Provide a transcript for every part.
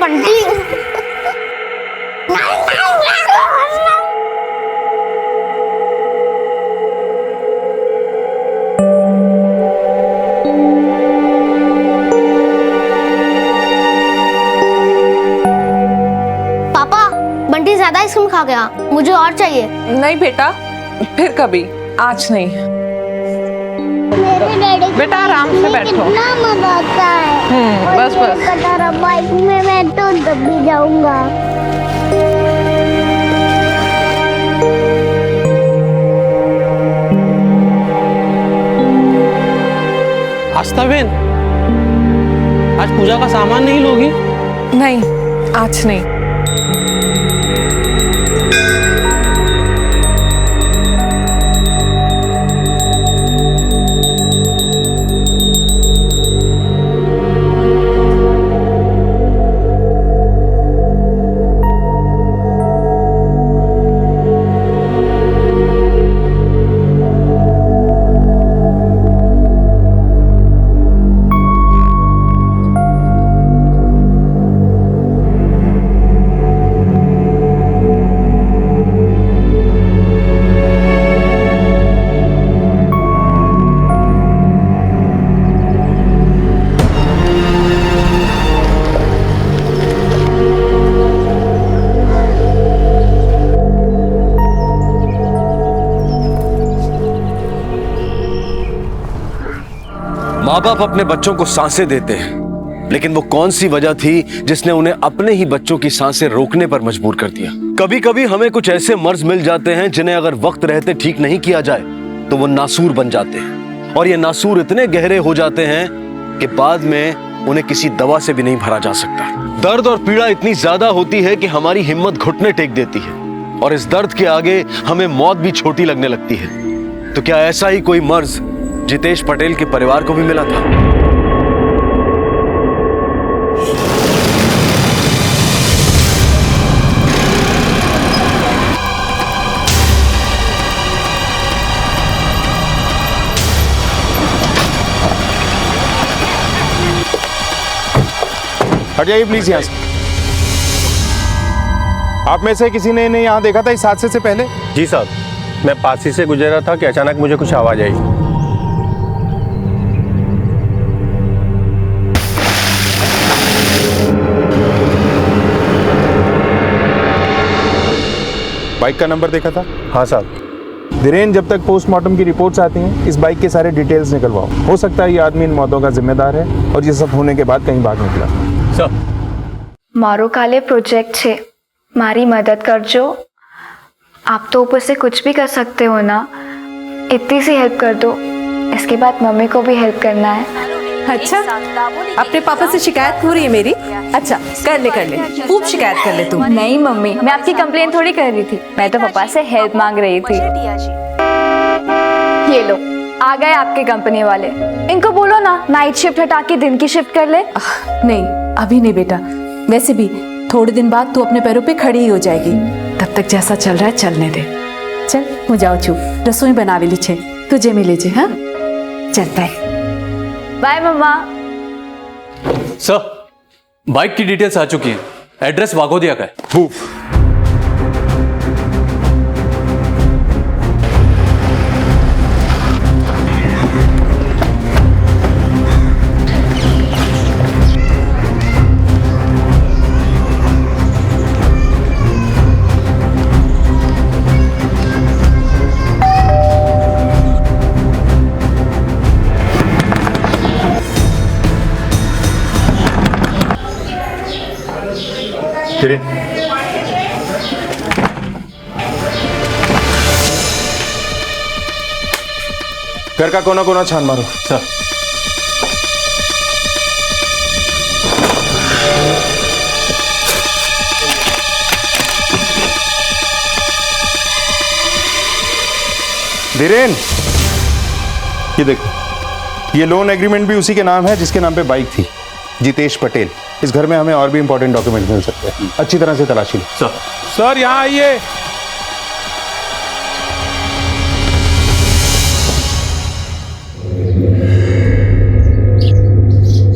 बंटी। पापा, बंटी ज्यादा आइसक्रीम खा गया, मुझे और चाहिए। नहीं बेटा, फिर कभी, आज नहीं। बेटा आराम से बैठो। कितना मजा आता है। बस बस। कटारा बाइक में मैं तो दबी जाऊंगा। आस्था बहन, आज पूजा का सामान नहीं लोगी? नहीं, आज नहीं। माँ बाप अपने बच्चों को सांसें देते हैं, लेकिन वो कौन सी वजह थी जिसने उन्हें अपने ही बच्चों की सांसें रोकने पर मजबूर कर दिया? कभी कभी हमें कुछ ऐसे मर्ज मिल जाते हैं जिन्हें अगर वक्त रहते ठीक नहीं किया जाए तो वो नासूर बन जाते हैं, और ये नासूर इतने गहरे हो जाते हैं कि बाद में उन्हें किसी दवा से भी नहीं भरा जा सकता। दर्द और पीड़ा इतनी ज्यादा होती है कि हमारी हिम्मत घुटने टेक देती है, और इस दर्द के आगे हमें मौत भी छोटी लगने लगती है। तो क्या ऐसा ही कोई मर्ज जितेश पटेल के परिवार को भी मिला था? हट जाइए प्लीज यहाँ से। आप में से किसी ने इन्हें यहाँ देखा था इस हादसे से पहले? जी साहब, मैं पास ही से गुजर रहा था कि अचानक मुझे कुछ आवाज आई। बाइक का नंबर देखा था? हाँ साहब। धीरेन, जब तक पोस्टमार्टम की रिपोर्ट्स आती हैं इस बाइक के सारे डिटेल्स निकलवाओ। हो सकता है ये आदमी इन मौतों का जिम्मेदार है और ये सब होने के बाद कहीं भाग निकला। सर, મારો કાલે પ્રોજેક્ટ છે, મારી મદદ કરજો। आप तो ऊपर से कुछ भी कर सकते हो ना, इतनी सी हेल्प कर दो। इसके बाद मम्मी को भी हेल्प करना है। अच्छा, अपने पापा से शिकायत हो रही है मेरी? अच्छा, कर ले खूब शिकायत कर ले तू। नहीं मम्मी, मैं आपकी कंप्लेन थोड़ी कर रही थी, मैं तो पापा से हेल्प मांग रही थी। ये लो, आ गए आपके कंपनी वाले। इनको बोलो ना नाइट शिफ्ट हटा के दिन की शिफ्ट कर ले। नहीं, अभी नहीं बेटा। वैसे भी थोड़े दिन बाद तू अपने पैरों पे खड़ी ही हो जाएगी। तब तक जैसा चल रहा है चलने दे। चल, હું જાઉં છું, રસોઈ બનાવેલી છે, તું જમી લેજે। हाँ, चल बाय। बाय मम्मा। सर, बाइक की डिटेल्स आ चुकी हैं। एड्रेस वाघोदिया का है। घर का कोना कोना छान मारो। सर, धीरेन, ये देखो, ये लोन एग्रीमेंट भी उसी के नाम है जिसके नाम पे बाइक थी, जितेश पटेल। इस घर में हमें और भी इंपॉर्टेंट डॉक्यूमेंट मिल सकते हैं, अच्छी तरह से तलाशी लो। सर। सर, यहाँ आइए।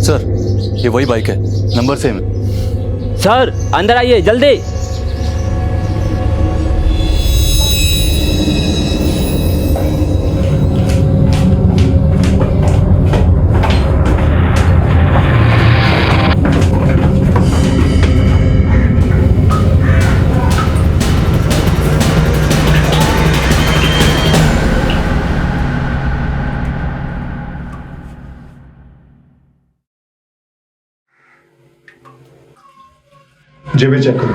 सर, ये वही बाइक है, नंबर सेम है। सर अंदर आइए जल्दी। जेबें चेक करो।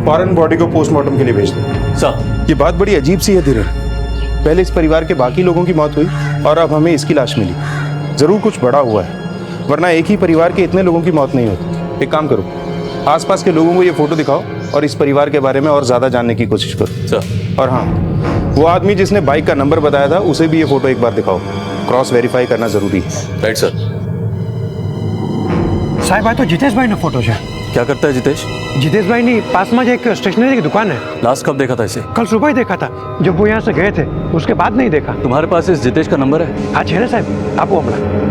फौरन बॉडी को पोस्टमार्टम के लिए भेज दो। सर, ये बात बड़ी अजीब सी है धीरज। पहले इस परिवार के बाकी लोगों की मौत हुई और अब हमें इसकी लाश मिली। जरूर कुछ बड़ा हुआ है, वरना एक ही परिवार के इतने लोगों की मौत नहीं होती। एक काम करो, आसपास के लोगों को ये फोटो दिखाओ और इस परिवार के बारे में और ज्यादा जानने की कोशिश करो। सर। और हाँ, वो आदमी जिसने बाइक का नंबर बताया था उसे भी ये फोटो एक बार दिखाओ। क्रॉस वेरीफाई करना जरूरी है। Right sir. साहब आज तो जितेश भाई ने फोटो है। क्या करता है जितेश? जितेश भाई ने पास में एक स्टेशनरी की दुकान है। लास्ट कब देखा था इसे? कल सुबह ही देखा था, जब वो यहाँ से गए थे उसके बाद नहीं देखा। तुम्हारे पास इस जितेश का नंबर है? हाँ है ना साहब, आप वो हमारा।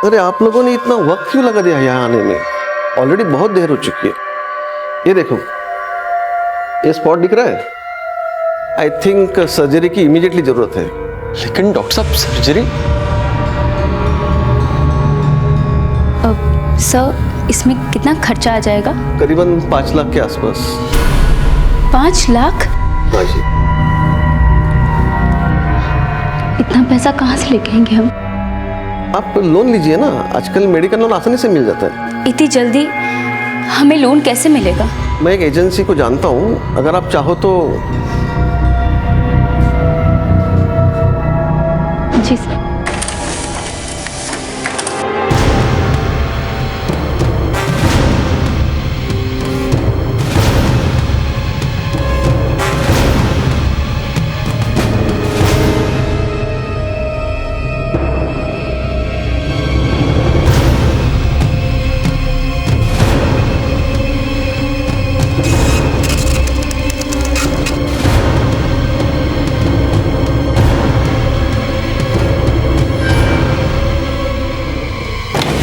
अरे आप लोगों ने इतना वक्त क्यों लगा दिया यहाँ आने में? ऑलरेडी बहुत देर हो चुकी है। ये देखो, ये स्पॉट दिख रहा है। आई थिंक सर्जरी की इमीडिएटली जरूरत है। लेकिन डॉक्टर साहब सर्जरी? सर इसमें कितना खर्चा आ जाएगा? करीबन 5 लाख के आसपास। 5 लाख? हाँ जी। इतना पैसा कहाँ से लेके आएंगे हम? आप लोन लीजिए ना, आजकल मेडिकल लोन आसानी से मिल जाता है। इतनी जल्दी हमें लोन कैसे मिलेगा? मैं एक एजेंसी को जानता हूँ, अगर आप चाहो तो। जी सर।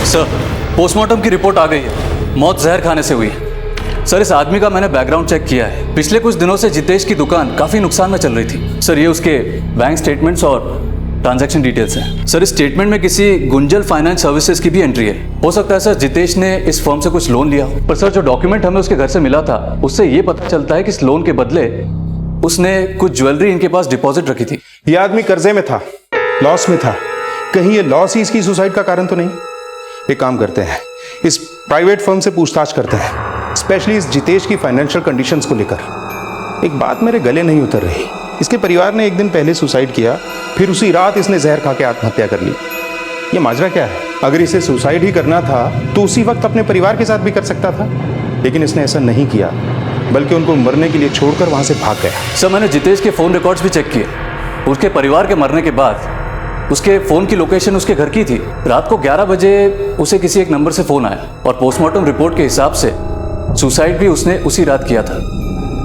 सर, पोस्टमार्टम की रिपोर्ट आ गई है। मौत जहर खाने से हुई है। सर, इस आदमी का मैंने बैकग्राउंड चेक किया है। पिछले कुछ दिनों से जितेश की दुकान काफी नुकसान में चल रही थी। सर, ये उसके बैंक स्टेटमेंट्स और ट्रांजैक्शन डिटेल्स हैं। सर, इस स्टेटमेंट में किसी गुंजल फाइनेंस सर्विसेज की भी एंट्री है। हो सकता है सर जितेश ने इस फर्म से कुछ लोन लिया हो। पर सर, जो डॉक्यूमेंट हमें उसके घर से मिला था उससे ये पता चलता है कि इस लोन के बदले उसने कुछ ज्वेलरी इनके पास डिपॉजिट रखी थी। ये आदमी कर्जे में था, लॉस में था। कहीं ये लॉस ही इसकी सुसाइड का कारण तो नहीं? एक काम करते हैं, इस प्राइवेट फर्म से पूछताछ करते हैं, स्पेशली इस जितेश की फाइनेंशियल कंडीशंस को लेकर। एक बात मेरे गले नहीं उतर रही, इसके परिवार ने एक दिन पहले सुसाइड किया, फिर उसी रात इसने जहर खा के आत्महत्या कर ली। ये माजरा क्या है? अगर इसे सुसाइड ही करना था तो उसी वक्त अपने परिवार के साथ भी कर सकता था, लेकिन इसने ऐसा नहीं किया, बल्कि उनको मरने के लिए छोड़कर वहां से भाग गया। सर, मैंने जितेश के फोन रिकॉर्ड्स भी चेक किए। उसके परिवार के मरने के बाद उसके फोन की लोकेशन उसके घर की थी। रात को 11 बजे उसे किसी एक नंबर से फोन आया और पोस्टमार्टम रिपोर्ट के हिसाब से सुसाइड भी उसने उसी रात किया था,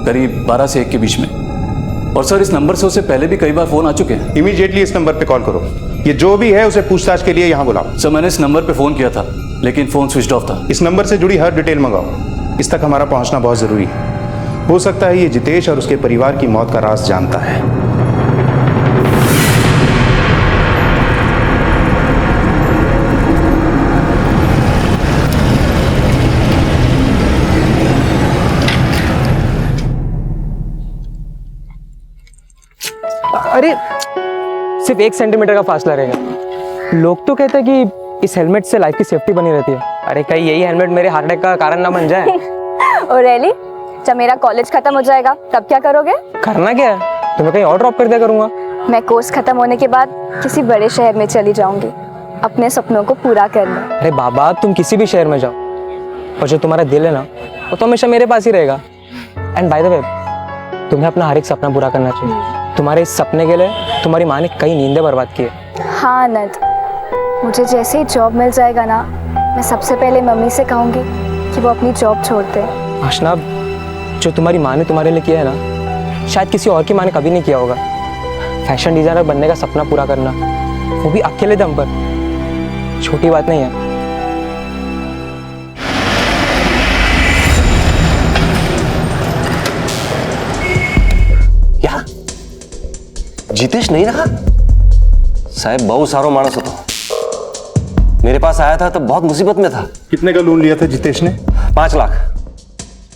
करीब 12 से 1 के बीच में। और सर, इस नंबर से उसे पहले भी कई बार फोन आ चुके हैं। इमीडिएटली इस नंबर पे कॉल करो। ये जो भी है उसे पूछताछ के लिए यहाँ बुलाओ। सर, मैंने इस नंबर पे फोन किया था लेकिन फोन स्विच ऑफ था। इस नंबर से जुड़ी हर डिटेल मंगाओ। इस तक हमारा पहुंचना बहुत जरूरी है। हो सकता है ये जितेश और उसके परिवार की मौत का राज जानता है। अरे सिर्फ 1 सेंटीमीटर का फासला रहेगा। लोग तो कहते हैं कि इस हेलमेट से लाइफ की सेफ्टी बनी रहती है। अरे कहीं यही हेलमेट मेरे हार्ट अटैक का कारण ना बन जाए। और रैली, जब मेरा कॉलेज खत्म हो जाएगा तब क्या करोगे? करना क्या है, तुम्हें कहीं और ड्रॉप कर दिया करूंगा। मैं कोर्स खत्म होने के बाद किसी बड़े शहर में चली जाऊंगी अपने सपनों को पूरा करने। अरे बाबा, तुम किसी भी शहर में जाओ और जो तुम्हारा दिल है ना वो तो हमेशा मेरे पास ही रहेगा। एंड बाय द वे, तुम्हें अपना हर एक सपना पूरा करना चाहिए। तुम्हारे इस सपने के लिए तुम्हारी माँ ने कई नींदें बर्बाद की है। हाँ आनंद, मुझे जैसे ही जॉब मिल जाएगा ना, मैं सबसे पहले मम्मी से कहूँगी कि वो अपनी जॉब छोड़ दे। आशना, जो तुम्हारी माँ ने तुम्हारे लिए किया है ना, शायद किसी और की माँ ने कभी नहीं किया होगा। फैशन डिजाइनर बनने का सपना पूरा करना, वो भी अकेले दम पर, छोटी बात नहीं है। क्या जितेश नहीं रहा? साहब बहुत सारो मानस હતો। मेरे पास आया था तो बहुत मुसीबत में था। कितने का लोन लिया था जितेश ने? 5 लाख।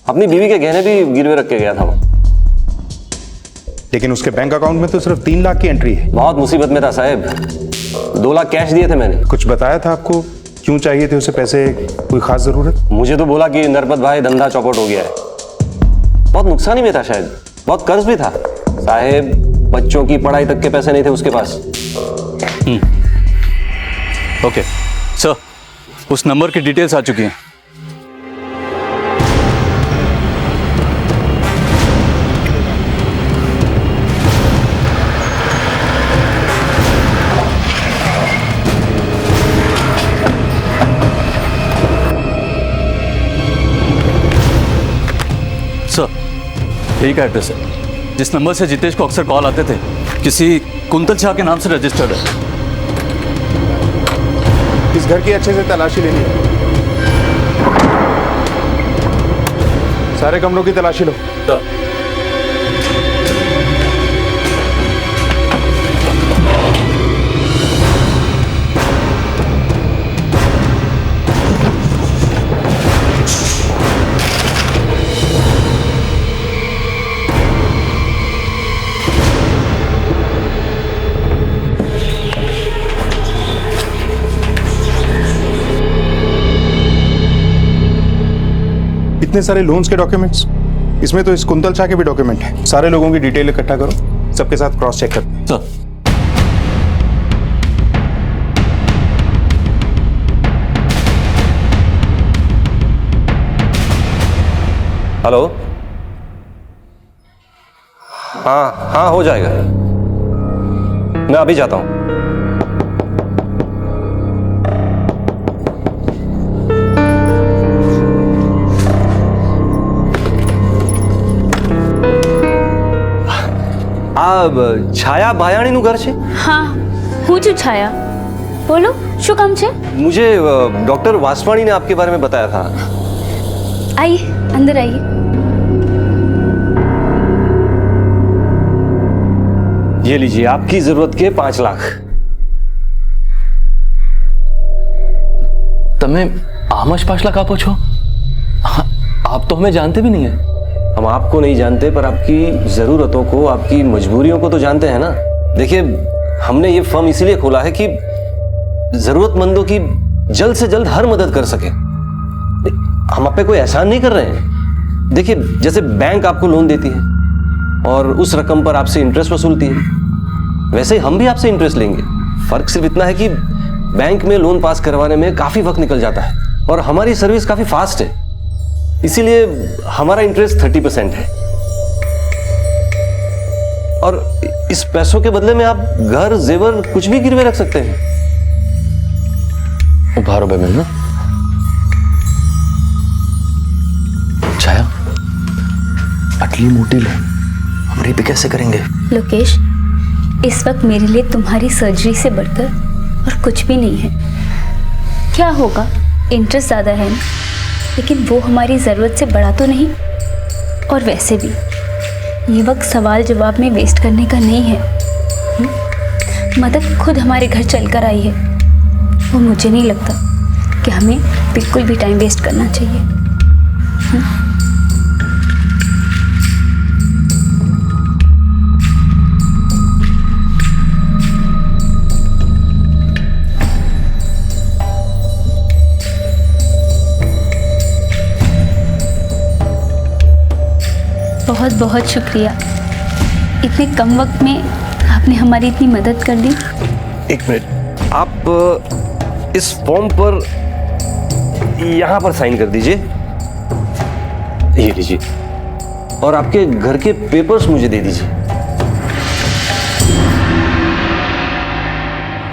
अपनी बीवी के गहने भी गिरवे रख के गया था वो। लेकिन उसके बैंक अकाउंट में तो सिर्फ 3 लाख की एंट्री है। बहुत मुसीबत में था साहब। 2 लाख कैश दिए थे मैंने। कुछ बताया था आपको क्यों चाहिए थे उसे पैसे? कोई खास जरूरत? मुझे तो बोला कि नरपत भाई धंधा चौपट हो गया है। बहुत नुकसानी में था शायद, बहुत कर्ज भी था साहब। बच्चों की पढ़ाई तक के पैसे नहीं थे उसके पास। ओके सर, उस नंबर की डिटेल्स आ चुकी हैं। सर, यही का एड्रेस है जिस नंबर से जितेश को अक्सर कॉल आते थे। किसी कुंतल शाह के नाम से रजिस्टर्ड है। इस घर की अच्छे से तलाशी लेनी है। सारे कमरों की तलाशी लो। इतने सारे लोन्स के डॉक्यूमेंट्स, इसमें तो इस कुंतल शाह के भी डॉक्यूमेंट है। सारे लोगों की डिटेल इकट्ठा करो, सबके साथ क्रॉस चेक करते हैं। Sir, hello. हाँ हो जाएगा। मैं अभी जाता हूं। छाया भायाणीનું ઘર છે? હા, હું છું छाया। बोलो, શું કામ છે? मुझे डॉक्टर वासवाणी ने आपके बारे में बताया था। आइए, अंदर आइए। ये लीजिए, आपकी जरूरत के 5 लाख। તમે આમ જ 5 લાખ આપો છો? आप तो हमें जानते भी नहीं है। हम आपको नहीं जानते पर आपकी ज़रूरतों को, आपकी मजबूरियों को तो जानते हैं ना। देखिए, हमने ये फर्म इसीलिए खोला है कि ज़रूरतमंदों की जल्द से जल्द हर मदद कर सके। हम आप पे कोई एहसान नहीं कर रहे हैं। देखिए, जैसे बैंक आपको लोन देती है और उस रकम पर आपसे इंटरेस्ट वसूलती है, वैसे ही हम भी आपसे इंटरेस्ट लेंगे। फ़र्क सिर्फ इतना है कि बैंक में लोन पास करवाने में काफ़ी वक्त निकल जाता है और हमारी सर्विस काफ़ी फास्ट है, इसीलिए हमारा इंटरेस्ट 30% है। और इस पैसों के बदले में आप घर, जेवर कुछ भी गिरवे रख सकते हैं। उभारो बे ना छाया, अटली मोटी लोन हम रीपे कैसे करेंगे? लोकेश, इस वक्त मेरे लिए तुम्हारी सर्जरी से बढ़कर और कुछ भी नहीं है। क्या होगा, इंटरेस्ट ज़्यादा है ना, लेकिन वो हमारी ज़रूरत से बड़ा तो नहीं। और वैसे भी ये वक्त सवाल जवाब में वेस्ट करने का नहीं है। मदद खुद हमारे घर चलकर आई है। वो मुझे नहीं लगता कि हमें बिल्कुल भी टाइम वेस्ट करना चाहिए। बहुत बहुत शुक्रिया। इतने कम वक्त में आपने हमारी इतनी मदद कर दी। एक मिनट, आप इस फॉर्म पर यहां पर साइन कर दीजिए। ये लीजिए, और आपके घर के पेपर्स मुझे दे दीजिए।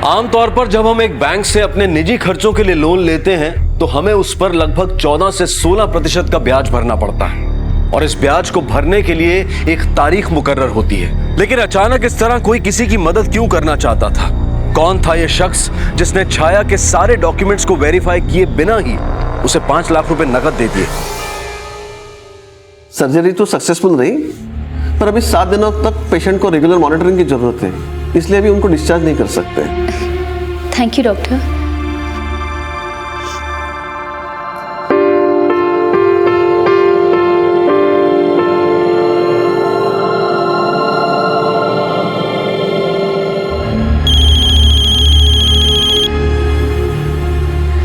आमतौर पर जब हम एक बैंक से अपने निजी खर्चों के लिए लोन लेते हैं तो हमें उस पर लगभग 14 से 16% का ब्याज भरना पड़ता है, और इस ब्याज को भरने के लिए एक तारीख मुकर्रर होती है। लेकिन अचानक इस तरह कोई किसी की मदद क्यों करना चाहता था? कौन था यह शख्स जिसने छाया के सारे डॉक्यूमेंट्स को वेरीफाई किए बिना ही उसे 5 लाख रुपए नकद दे दिए? सर्जरी तो सक्सेसफुल रही, पर अभी 7 दिनों तक पेशेंट को रेगुलर मॉनिटरिंग की जरूरत है, इसलिए अभी उनको डिस्चार्ज नहीं कर सकते। Thank you doctor.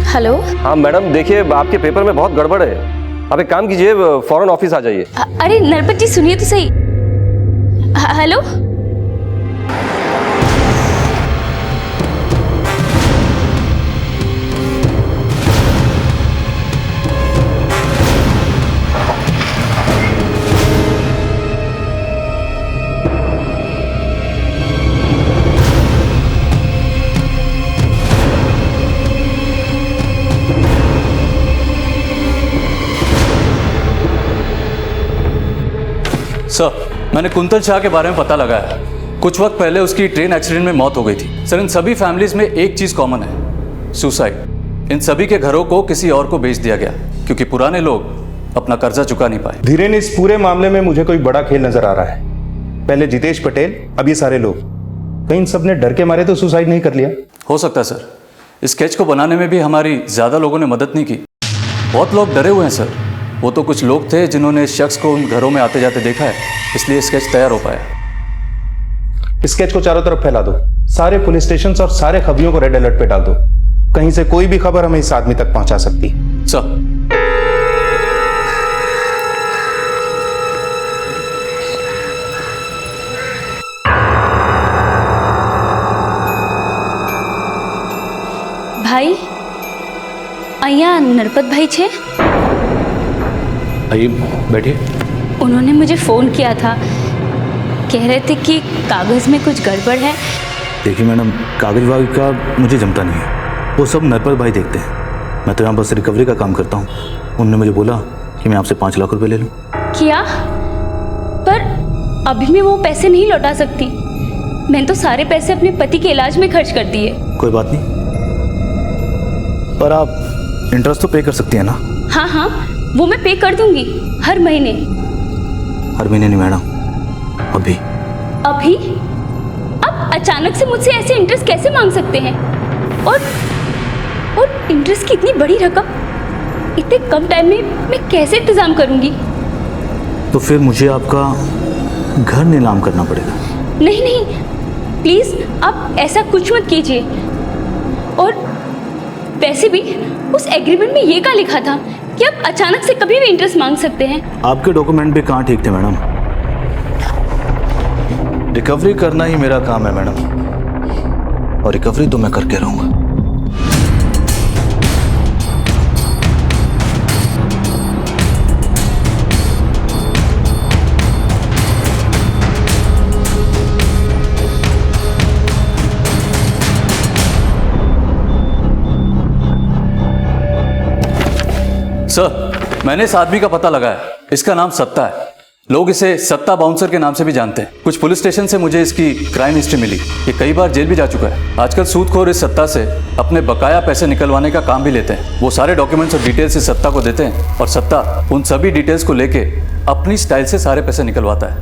हेलो। हाँ मैडम, देखिए आपके पेपर में बहुत गड़बड़ है। आप एक काम कीजिए, फौरन ऑफिस आ जाइए। अरे नरपत जी सुनिए तो सही। हेलो। सर, मैंने कुंतल शाह के बारे में पता लगाया। कुछ वक्त पहले उसकी ट्रेन एक्सीडेंट में मौत हो गई थी। सर, इन सभी फैमिलीज में एक चीज कॉमन है, सुसाइड। इन सभी के घरों को किसी और को बेच दिया गया क्योंकि पुराने लोग अपना कर्जा चुका नहीं पाए। धीरेन, इस पूरे मामले में मुझे कोई बड़ा खेल नजर आ रहा है। पहले जितेश पटेल, अब ये सारे लोग। कहीं इन सब ने डर के मारे तो सुसाइड नहीं कर लिया? हो सकता है सर। इस स्केच को बनाने में भी हमारी ज्यादा लोगों ने मदद नहीं की। बहुत लोग डरे हुए हैं सर। वो तो कुछ लोग थे जिन्होंने इस शख्स को उन घरों में आते जाते देखा है, इसलिए स्केच तैयार हो पाया। स्केच को चारों तरफ फैला दो, सारे पुलिस स्टेशन और सारे खबरियों को रेड अलर्ट पे डाल दो। कहीं से कोई भी खबर हमें इस आदमी तक पहुंचा सकती। सर, भाई, અહીંયા नरपत भाई छे? आइए बैठिए। उन्होंने मुझे फ़ोन किया था, कह रहे थे कि कागज़ में कुछ गड़बड़ है। देखिए मैडम, कागज वागज का मुझे जमता नहीं है, वो सब नरपत भाई देखते हैं। मैं तो यहाँ बस रिकवरी का काम करता हूँ। उन्होंने मुझे बोला कि मैं आपसे 5 लाख रुपए ले लूँ। किया, पर अभी मैं वो पैसे नहीं लौटा सकती। मैंने तो सारे पैसे अपने पति के इलाज में खर्च कर दिए। कोई बात नहीं, पर आप इंटरेस्ट तो पे कर सकती हैं ना? हाँ हाँ, वो मैं पे कर दूंगी हर महीने। हर महीने नहीं मैडम, अभी। अभी? अब अचानक से मुझसे ऐसे इंटरेस्ट कैसे मांग सकते हैं? और इंटरेस्ट की इतनी बड़ी रकम इतने कम टाइम में मैं कैसे इंतजाम करूंगी? तो फिर मुझे आपका घर नीलाम करना पड़ेगा। नहीं नहीं, प्लीज आप ऐसा कुछ मत कीजिए। और वैसे भी उस एग्रीमेंट में ये क्या लिखा था कि आप अचानक से कभी भी इंटरेस्ट मांग सकते हैं? आपके डॉक्यूमेंट भी कहाँ ठीक थे मैडम? रिकवरी करना ही मेरा काम है मैडम, और रिकवरी तो मैं करके रहूंगा। सर, मैंने इस आदमी का पता लगाया। इसका नाम सत्ता है। लोग इसे सत्ता बाउंसर के नाम से भी जानते हैं। कुछ पुलिस स्टेशन से मुझे इसकी क्राइम हिस्ट्री मिली। ये कई बार जेल भी जा चुका है। आजकल सूदखोर इस सत्ता से अपने बकाया पैसे निकलवाने का काम भी लेते हैं। वो सारे डॉक्यूमेंट्स और डिटेल्स इस सत्ता को देते हैं और सत्ता उन सभी डिटेल्स को लेके अपनी स्टाइल से सारे पैसे निकलवाता है।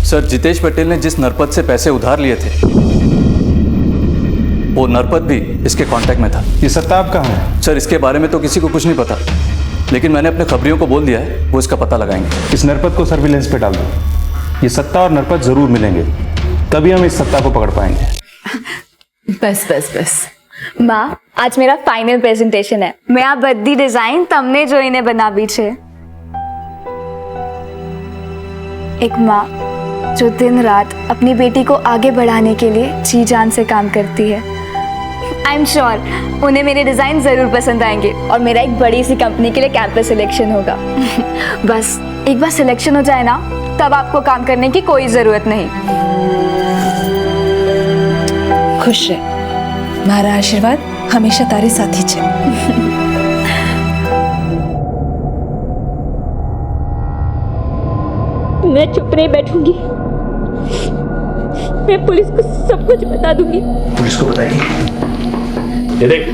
सर, जितेश पटेल ने जिस नरपत से पैसे उधार लिए थे, वो नरपत भी इसके कांटेक्ट में था। ये सत्ता आप कहाँ है? सर, इसके बारे में तो किसी को कुछ नहीं पता, लेकिन मैंने अपने खबरियों को बोल दिया है, वो इसका पता लगाएंगे। इस नरपत को सर्विलेंस पे डाल दो। ये सत्ता और नरपत जरूर मिलेंगे, तभी हम इस सत्ता को पकड़ पाएंगे। बस बस बस। माँ, आज मेरा फाइनल प्रेजेंटेशन है। मैं आ बद्दी डिजाइन तमने जोईने बनावी छे। एक माँ जो दिन रात अपनी बेटी को आगे बढ़ाने के लिए जी जान से काम करती है। आई एम श्योर उन्हें मेरे डिज़ाइन ज़रूर पसंद आएंगे और मेरा एक बड़ी सी कंपनी के लिए कैंपस सिलेक्शन होगा। बस एक बार सिलेक्शन हो जाए ना, तब आपको काम करने की कोई ज़रूरत नहीं। खुश रह, मारा आशीर्वाद हमेशा तारे साथ ही छे। मैं चुप नहीं बैठूंगी, मैं पुलिस को सब कुछ बता दूंगी। पुलिस को बताएगी? ये देख,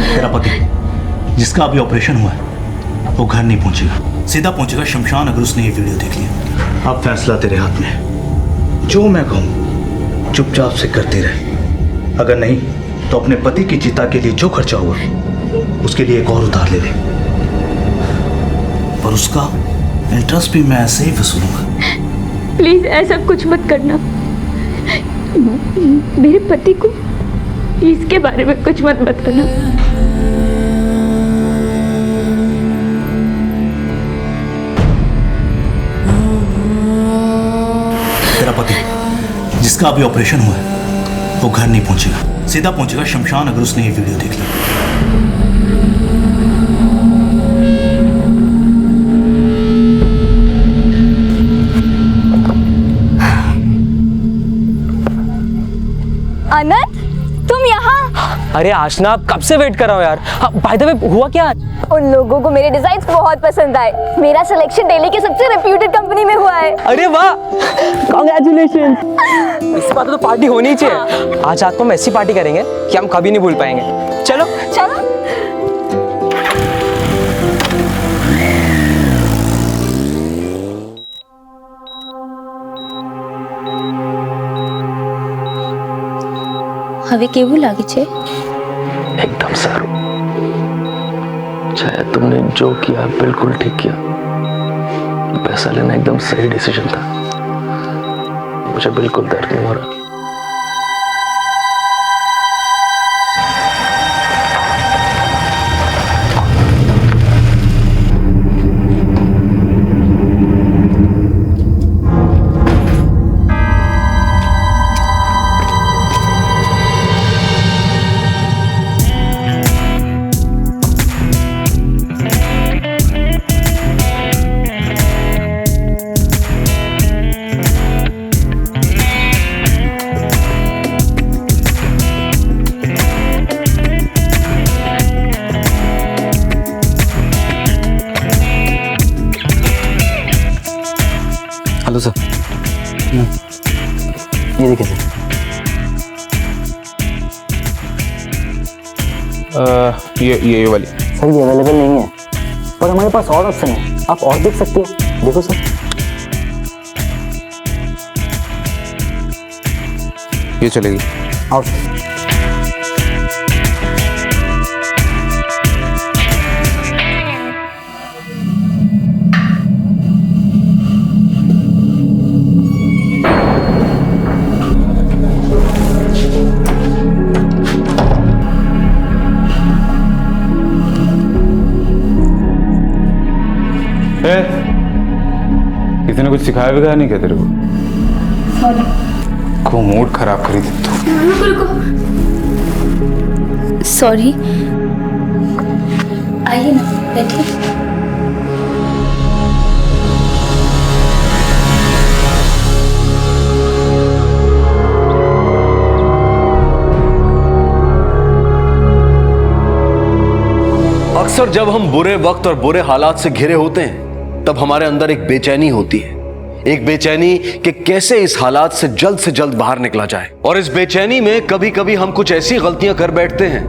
तेरा पति जिसका अभी ऑपरेशन हुआ है वो घर नहीं पहुंचेगा, सीधा पहुंचेगा शमशान अगर उसने ये वीडियो देख लिया। अब फैसला तेरे हाथ में है, जो मैं कहूँ चुपचाप से करते रहे, अगर नहीं तो अपने पति की चिता के लिए जो खर्चा हुआ उसके लिए एक और उधार ले ले, पर उसका इंटरेस्ट भी मैं ऐसे ही वसूलूंगा। प्लीज ऐसा कुछ मत करना, मेरे पति को इसके बारे में कुछ मत बताना। तेरा पति जिसका अभी ऑपरेशन हुआ है वो घर नहीं पहुंचेगा, सीधा पहुंचेगा शमशान अगर उसने ये वीडियो देख लिया। अनंत, तुम यहाँ? अरे आशना, कब से वेट कर रहा हूँ यार। बाय द वे, हुआ क्या? उन लोगों को मेरे डिजाइन्स बहुत पसंद आए। मेरा सिलेक्शन दिल्ली की सबसे रेप्यूटेड कंपनी में हुआ है। अरे वाह, कांग्रेचुलेशन। इस बात तो पार्टी होनी ही चाहिए। आज रात को हम ऐसी पार्टी करेंगे कि हम कभी नहीं भूल पाएंगे। चलो चलो। હવે કેવું લાગે છે? एकदम सारू। शायद तुमने जो किया बिल्कुल ठीक किया। पैसा लेना एकदम सही डिसीजन था। मुझे बिल्कुल दर्द नहीं हो रहा। हेलो सर, ये देखिए सर। ये वाली सर ये अवेलेबल नहीं है, पर हमारे पास और ऑप्शन है, आप और देख सकते हो। देखो सर, ये चलेगी। आओ। किसी ने कुछ सिखाया भी नहीं क्या तेरे को? को मूड खराब करी दे तू। सॉरी, आइए ना, बैठिए। अक्सर जब हम बुरे वक्त और बुरे हालात से घिरे होते हैं तब हमारे अंदर एक बेचैनी होती है, एक बेचैनी कि कैसे इस हालात से जल्द बाहर निकला जाए। और इस बेचैनी में कभी कभी हम कुछ ऐसी गलतियां कर बैठते हैं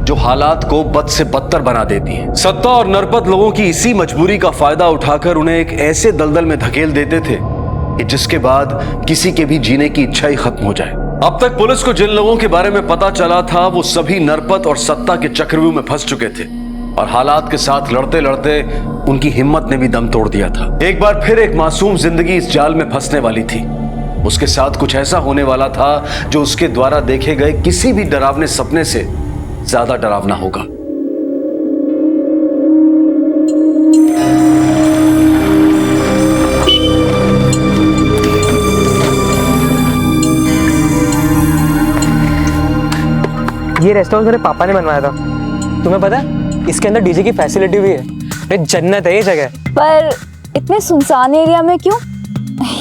जो हालात को बद से बदतर बना देती हैं। सत्ता और नरपत लोगों की इसी मजबूरी का फायदा उठाकर उन्हें एक ऐसे दलदल में धकेल देते थे कि जिसके बाद किसी के भी जीने की इच्छा ही खत्म हो जाए। अब तक पुलिस को जिन लोगों के बारे में पता चला था वो सभी नरपत और सत्ता के चक्रव्यूह में फंस चुके थे और हालात के साथ लड़ते लड़ते उनकी हिम्मत ने भी दम तोड़ दिया था। एक बार फिर एक मासूम जिंदगी इस जाल में फंसने वाली थी। उसके साथ कुछ ऐसा होने वाला था जो उसके द्वारा देखे गए किसी भी डरावने सपने से ज्यादा डरावना होगा। ये रेस्टोरेंट मेरे पापा ने बनवाया था। तुम्हें पता है इसके अंदर डीजे की फैसिलिटी भी है। ये जन्नत है ये जगह। पर इतने सुनसान एरिया में क्यों?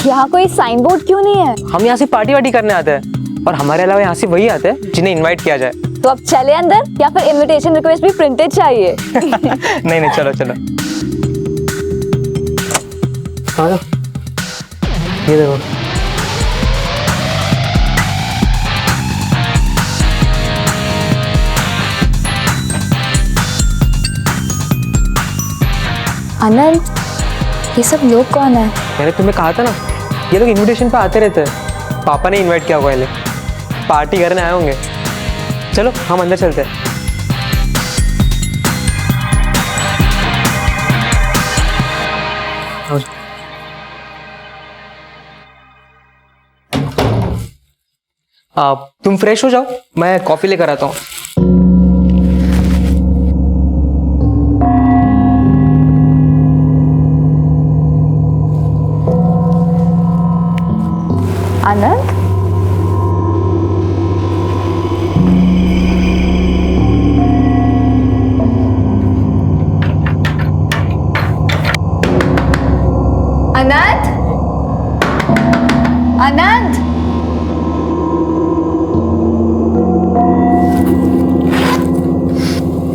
यहाँ कोई साइन बोर्ड क्यों नहीं है? हम यहाँ से पार्टी वार्टी करने आते हैं और हमारे अलावा यहाँ से वही आते हैं जिन्हें इनवाइट किया जाए। तो अब चले अंदर या फिर इनविटेशन रिक्वेस्ट भी प्रिंटेड चाहिए? नहीं नहीं चलो चलो। आ जाओ, ये देखो। आनंद, ये सब लोग कौन है? मैंने तुम्हें कहा था ना, ये लोग इनविटेशन पे आते रहते हैं। पापा ने इनवाइट किया होगा, ये पार्टी करने आए होंगे। चलो हम अंदर चलते हैं। तुम फ्रेश हो जाओ, मैं कॉफी लेकर आता हूँ। आनंद, आनंद, आनंद,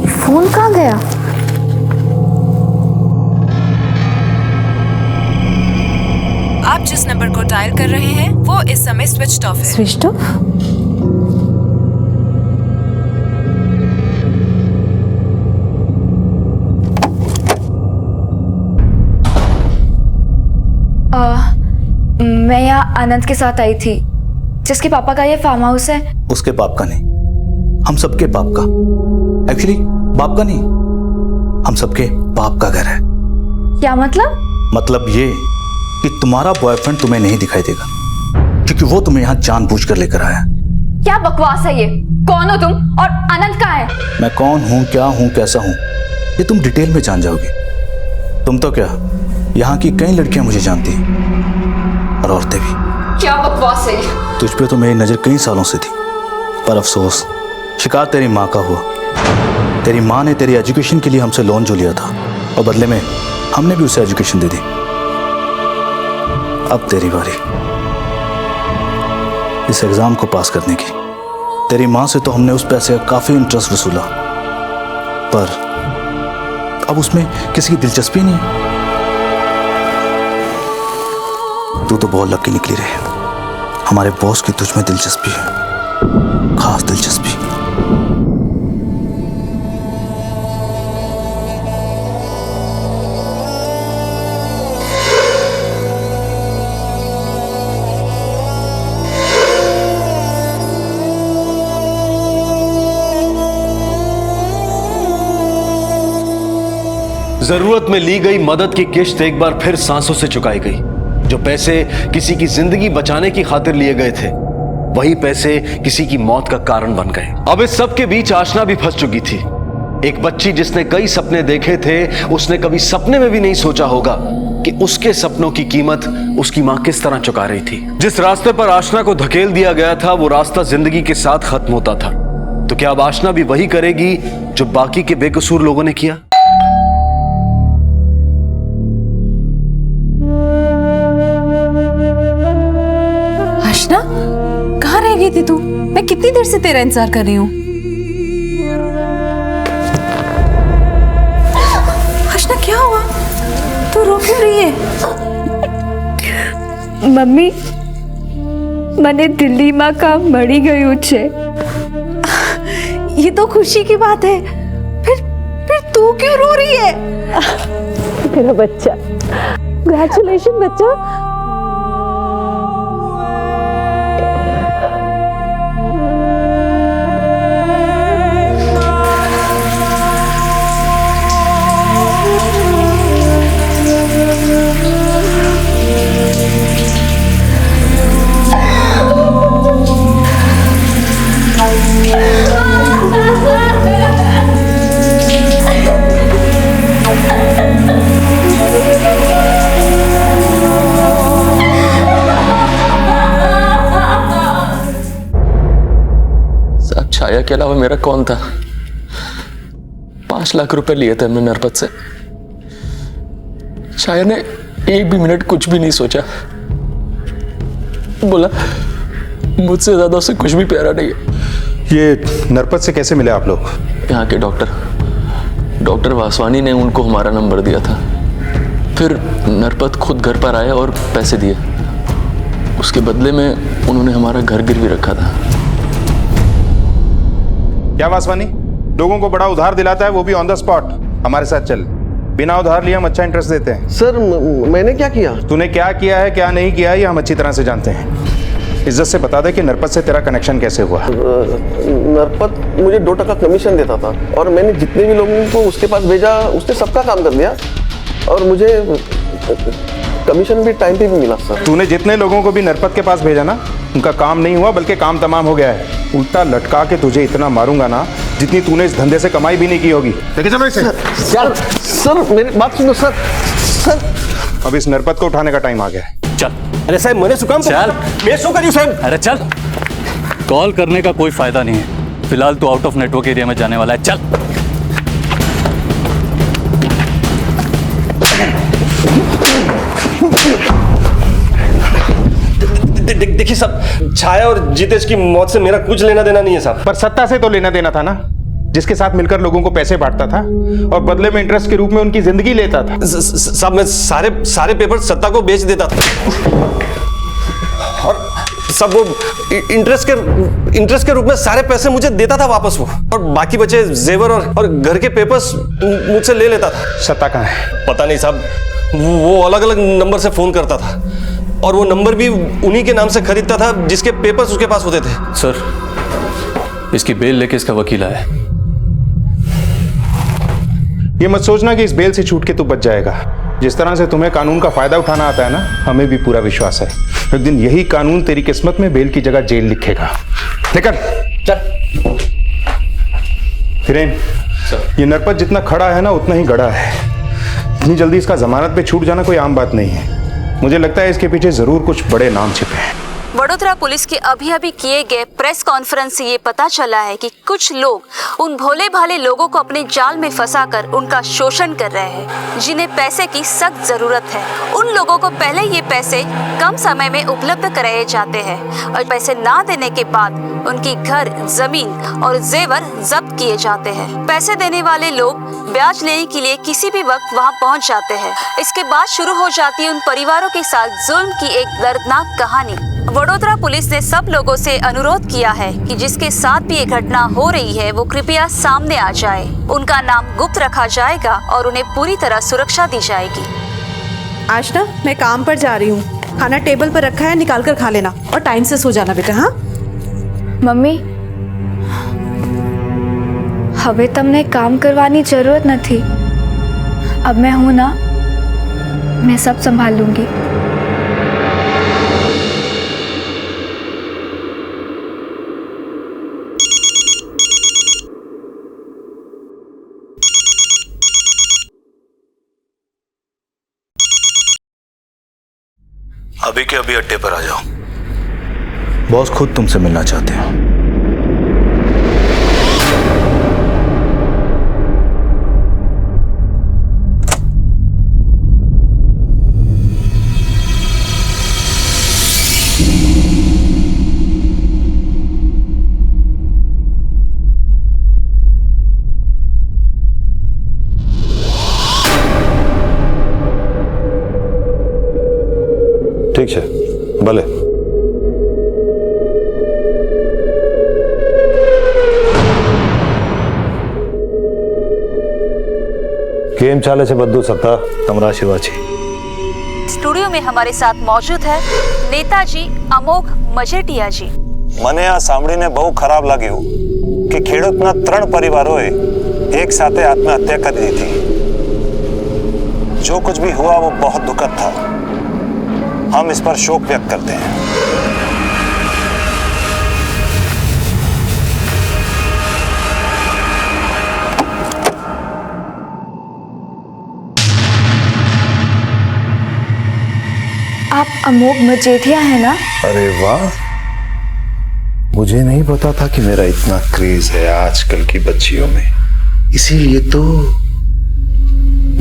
फोन कहाँ गया? आप जिस नंबर को डायल कर रहे हैं वो इस समय स्विच्ड ऑफ है। Switched off? मैं यहाँ आनंद के साथ आई थी, जिसके पापा का ये फार्म हाउस है। उसके बाप का नहीं, हम सबके बाप का। एक्चुअली बाप का नहीं, हम सबके बाप का घर है। क्या मतलब? मतलब ये कि तुम्हारा बॉयफ्रेंड तुम्हें नहीं दिखाई देगा, क्योंकि वो तुम्हें यहाँ जानबूझकर लेकर आया। क्या बकवास है ये? कौन हो तुम और आनंद कहाँ है? मैं कौन हूँ, क्या हूँ, कैसा हूँ, ये तुम डिटेल में जान जाओगे। तुम तो क्या, यहाँ की कई लड़कियां मुझे जानती हैं और औरतें भी। क्या बकवास है ये? तुझ पे तो मेरी नजर कई सालों से थी, पर अफसोस शिकार तेरी माँ का हुआ। तेरी माँ ने तेरी एजुकेशन के लिए हमसे लोन जो लिया था और बदले में हमने भी उसे एजुकेशन दे दी। अब तेरी बारी इस एग्जाम को पास करने की। तेरी माँ से तो हमने उस पैसे का काफी इंटरेस्ट वसूला, पर अब उसमें किसी की दिलचस्पी नहीं है। तू तो बहुत लकी निकली रहे। हमारे बॉस की तुझ में दिलचस्पी है, खास दिलचस्पी। जरूरत में ली गई मदद की किश्त एक बार फिर सांसों से चुकाई गई। जो पैसे किसी की जिंदगी बचाने की खातिर लिए गए थे, वही पैसे किसी की मौत का कारण बन गए। अब इस सब के बीच आशना भी फंस चुकी थी। एक बच्ची जिसने कई सपने देखे थे, उसने कभी सपने में भी नहीं सोचा होगा कि उसके सपनों की कीमत उसकी मां किस तरह चुका रही थी। जिस रास्ते पर आशना को धकेल दिया गया था, वो रास्ता जिंदगी के साथ खत्म होता था। तो क्या अब आशना भी वही करेगी जो बाकी के बेकसूर लोगों ने किया? आशना, कहाँ रह गई थी तू? मैं कितनी देर से तेरा इंतजार कर रही हूँ। आशना क्या हुआ? तू रो क्यों रही है? मम्मी, મને દિલ્હીમાં કામ મળી ગયું છે। ये तो खुशी की बात है। फिर तू क्यों रो रही है? मेरा बच्चा, कंग्रेचुलेशन बच्चा। छाया के अलावा मेरा कौन था? 5 लाख रुपए लिए थे हमने नरपत से। छाया ने एक भी मिनट कुछ भी नहीं सोचा, बोला मुझसे ज्यादा उसे कुछ भी प्यारा नहीं है। ये नरपत से कैसे मिले आप लोग? यहाँ के डॉक्टर वासवानी ने उनको हमारा नंबर दिया था। फिर नरपत खुद घर पर आए और पैसे दिए। उसके बदले में उन्होंने हमारा घर गिरवी रखा था। क्या वासवानी लोगों को बड़ा उधार दिलाता है, वो भी ऑन द स्पॉट? हमारे साथ चल, बिना उधार लिए हम अच्छा इंटरेस्ट देते हैं। सर मैंने क्या किया? तूने क्या किया है क्या नहीं किया ये हम अच्छी तरह से जानते हैं। इज्जत से बता दे कि नरपत से तेरा कनेक्शन कैसे हुआ? नरपत मुझे 2% कमीशन देता था और मैंने जितने भी लोगों को उसके पास भेजा उसने सबका काम कर दिया और मुझे कमीशन भी टाइम पे भी मिला सर। तूने जितने लोगों को भी नरपत के पास भेजा ना, उनका काम नहीं हुआ बल्कि काम तमाम हो गया है। उल्टा लटका के तुझे इतना मारूंगा ना जितनी तूने इस धंधे से कमाई भी नहीं की होगी। सर मेरी बात सुनो सर। अब इस नरपत को उठाने का टाइम आ गया है। चल। अरे साहब मैंने सुकाम चल। मैं शो करी साहब। अरे चल, कॉल करने का कोई फायदा नहीं है। फिलहाल तो आउट ऑफ नेटवर्क एरिया में जाने वाला है। चल। देखिए साहब, छाया और जितेश की मौत से मेरा कुछ लेना देना नहीं है साहब। पर सत्ता से तो लेना देना था ना, जिसके साथ मिलकर लोगों को पैसे बांटता था और बदले में इंटरेस्ट के रूप में उनकी जिंदगी लेता था। साहब मैं सारे पेपर सत्ता को बेच देता था और सब वो इंटरेस्ट के रूप में सारे पैसे मुझे देता था वापस वो, और बाकी बचे जेवर और घर के पेपर्स मुझसे ले लेता था। सत्ता कहाँ है? पता नहीं साहब, वो अलग अलग नंबर से फोन करता था और वो नंबर भी उन्हीं के नाम से खरीदता था जिसके पेपर्स उसके पास होते थे। सर, इसकी बेल लेके इसका वकील आया है। ये मत सोचना कि इस बेल से छूट के तू बच जाएगा। जिस तरह से तुम्हें कानून का फायदा उठाना आता है ना, हमें भी पूरा विश्वास है एक दिन यही कानून तेरी किस्मत में बेल की जगह जेल लिखेगा। निकल चल। हिरेन, ये नरपत जितना खड़ा है ना उतना ही गड़ा है। इतनी जल्दी इसका जमानत पे छूट जाना कोई आम बात नहीं है। मुझे लगता है इसके पीछे जरूर कुछ बड़े नाम छिपे हैं। वडोदरा पुलिस के अभी किए गए प्रेस कॉन्फ्रेंस से ये पता चला है कि कुछ लोग उन भोले भाले लोगों को अपने जाल में फंसाकर उनका शोषण कर रहे हैं जिन्हें पैसे की सख्त जरूरत है। उन लोगों को पहले ये पैसे कम समय में उपलब्ध कराए जाते हैं और पैसे ना देने के बाद उनकी घर, जमीन और जेवर जब्त किए जाते हैं। पैसे देने वाले लोग ब्याज लेने के लिए किसी भी वक्त वहां पहुंच जाते हैं। इसके बाद शुरू हो जाती है उन परिवारों के साथ जुल्म की एक दर्दनाक कहानी। वडोदरा पुलिस ने सब लोगों से अनुरोध किया है कि जिसके साथ भी ये घटना हो रही है वो कृपया सामने आ जाए। उनका नाम गुप्त रखा जाएगा और उन्हें पूरी तरह सुरक्षा दी जाएगी। आज ना मैं काम पर जा रही हूँ, खाना टेबल पर रखा है, निकाल कर खा लेना और टाइम से सो जाना बेटा। हाँ मम्मी, હવે તમને કામ કરવાની જરૂરત નથી। अब मैं हूं ना, मैं सब संभाल लूंगी। अभी के अभी अड्डे पर आ जाओ, बॉस खुद तुमसे मिलना चाहते हैं। ठीक है, भले। કેમ ચાલે છે બધું સત્તા તમારા શિવાજી? स्टूडियो में हमारे साथ मौजूद है नेताजी अमोघ मजेटिया जी। મને આ સાંભળીને બહુ ખરાબ લાગ્યું કે ખેડૂતના 3 પરિવારોએ એક સાથે આત્મહત્યા કરી दी थी। जो कुछ भी हुआ वो बहुत दुखद था। हम इस पर शोक व्यक्त करते हैं। आप अमोघ मजेठिया है ना? अरे वाह, मुझे नहीं पता था कि मेरा इतना क्रेज है आजकल की बच्चियों में, इसीलिए तो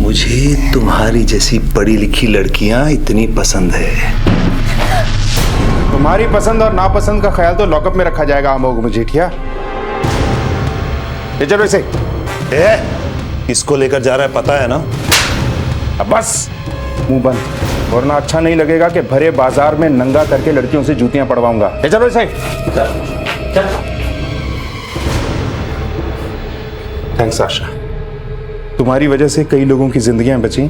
मुझे तुम्हारी जैसी पढ़ी लिखी लड़कियां इतनी पसंद है। तुम्हारी पसंद और नापसंद का ख्याल तो लॉकअप में रखा जाएगा अमोघ मजीठिया। ले चलो इसे। किसको लेकर जा रहा है पता है ना? अब बस मुंह बंद, वरना अच्छा नहीं लगेगा कि भरे बाजार में नंगा करके लड़कियों से जूतियां पड़वाऊंगा। ले चलो इसे। थैंक्स आशा, तुम्हारी वजह से कई लोगों की जिंदगियां बची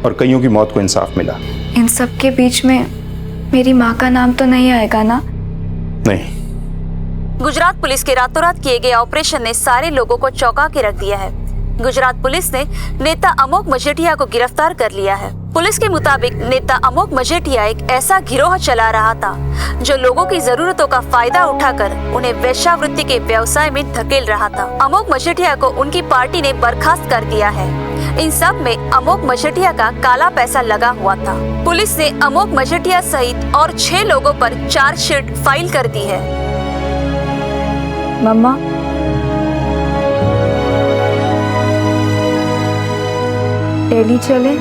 और कईयों की मौत को इंसाफ मिला। इन सब के बीच में मेरी माँ का नाम तो नहीं आएगा ना? नहीं। गुजरात पुलिस के रातों रात किए गए ऑपरेशन ने सारे लोगों को चौंका के रख दिया है। गुजरात पुलिस ने नेता अमोघ मजीठिया को गिरफ्तार कर लिया है। पुलिस के मुताबिक नेता अमोघ मजीठिया एक ऐसा गिरोह चला रहा था जो लोगों की जरूरतों का फायदा उठाकर उन्हें वेश्यावृत्ति के व्यवसाय में धकेल रहा था। अमोघ मजीठिया को उनकी पार्टी ने बर्खास्त कर दिया है। इन सब में अमोघ मजीठिया का काला पैसा लगा हुआ था। पुलिस ने अमोघ मजीठिया सहित और 6 लोगों पर चार्जशीट फाइल कर दी है। मम्मा, डेली चले?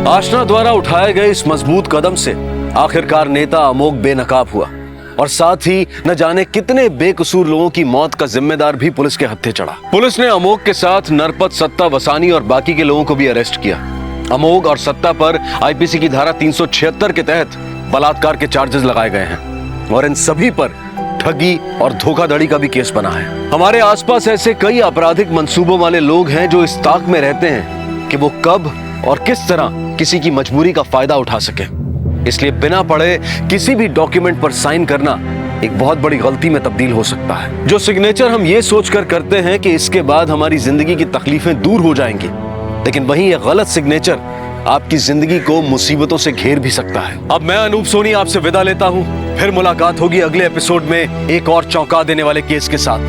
आशना द्वारा उठाए गए इस मजबूत कदम से आखिरकार नेता अमोघ बेनकाब हुआ और साथ ही न जाने कितने बेकसूर लोगों की मौत का जिम्मेदार भी पुलिस के हत्थे चढ़ा। पुलिस ने अमोघ के साथ नरपत, सत्ता, वसानी और बाकी के लोगों को भी अरेस्ट किया। अमोघ और सत्ता पर आईपीसी की धारा 376 के तहत बलात्कार के चार्जेस लगाए गए हैं और इन सभी पर ठगी और धोखाधड़ी का भी केस बना है। हमारे आसपास ऐसे कई आपराधिक मंसूबों वाले लोग हैं जो इस ताक में रहते हैं कि वो कब और किस तरह किसी की मजबूरी का फायदा उठा सके। इसलिए बिना पढ़े किसी भी डॉक्यूमेंट पर साइन करना एक बहुत बड़ी गलती में तब्दील हो सकता है। जो सिग्नेचर हम ये सोचकर करते हैं कि इसके बाद हमारी जिंदगी की तकलीफें दूर हो जाएंगी, लेकिन वहीं एक गलत सिग्नेचर आपकी जिंदगी को मुसीबतों से घेर भी सकता है। अब मैं अनूप सोनी आपसे विदा लेता हूं। फिर मुलाकात होगी अगले एपिसोड में एक और चौंका देने वाले केस के साथ।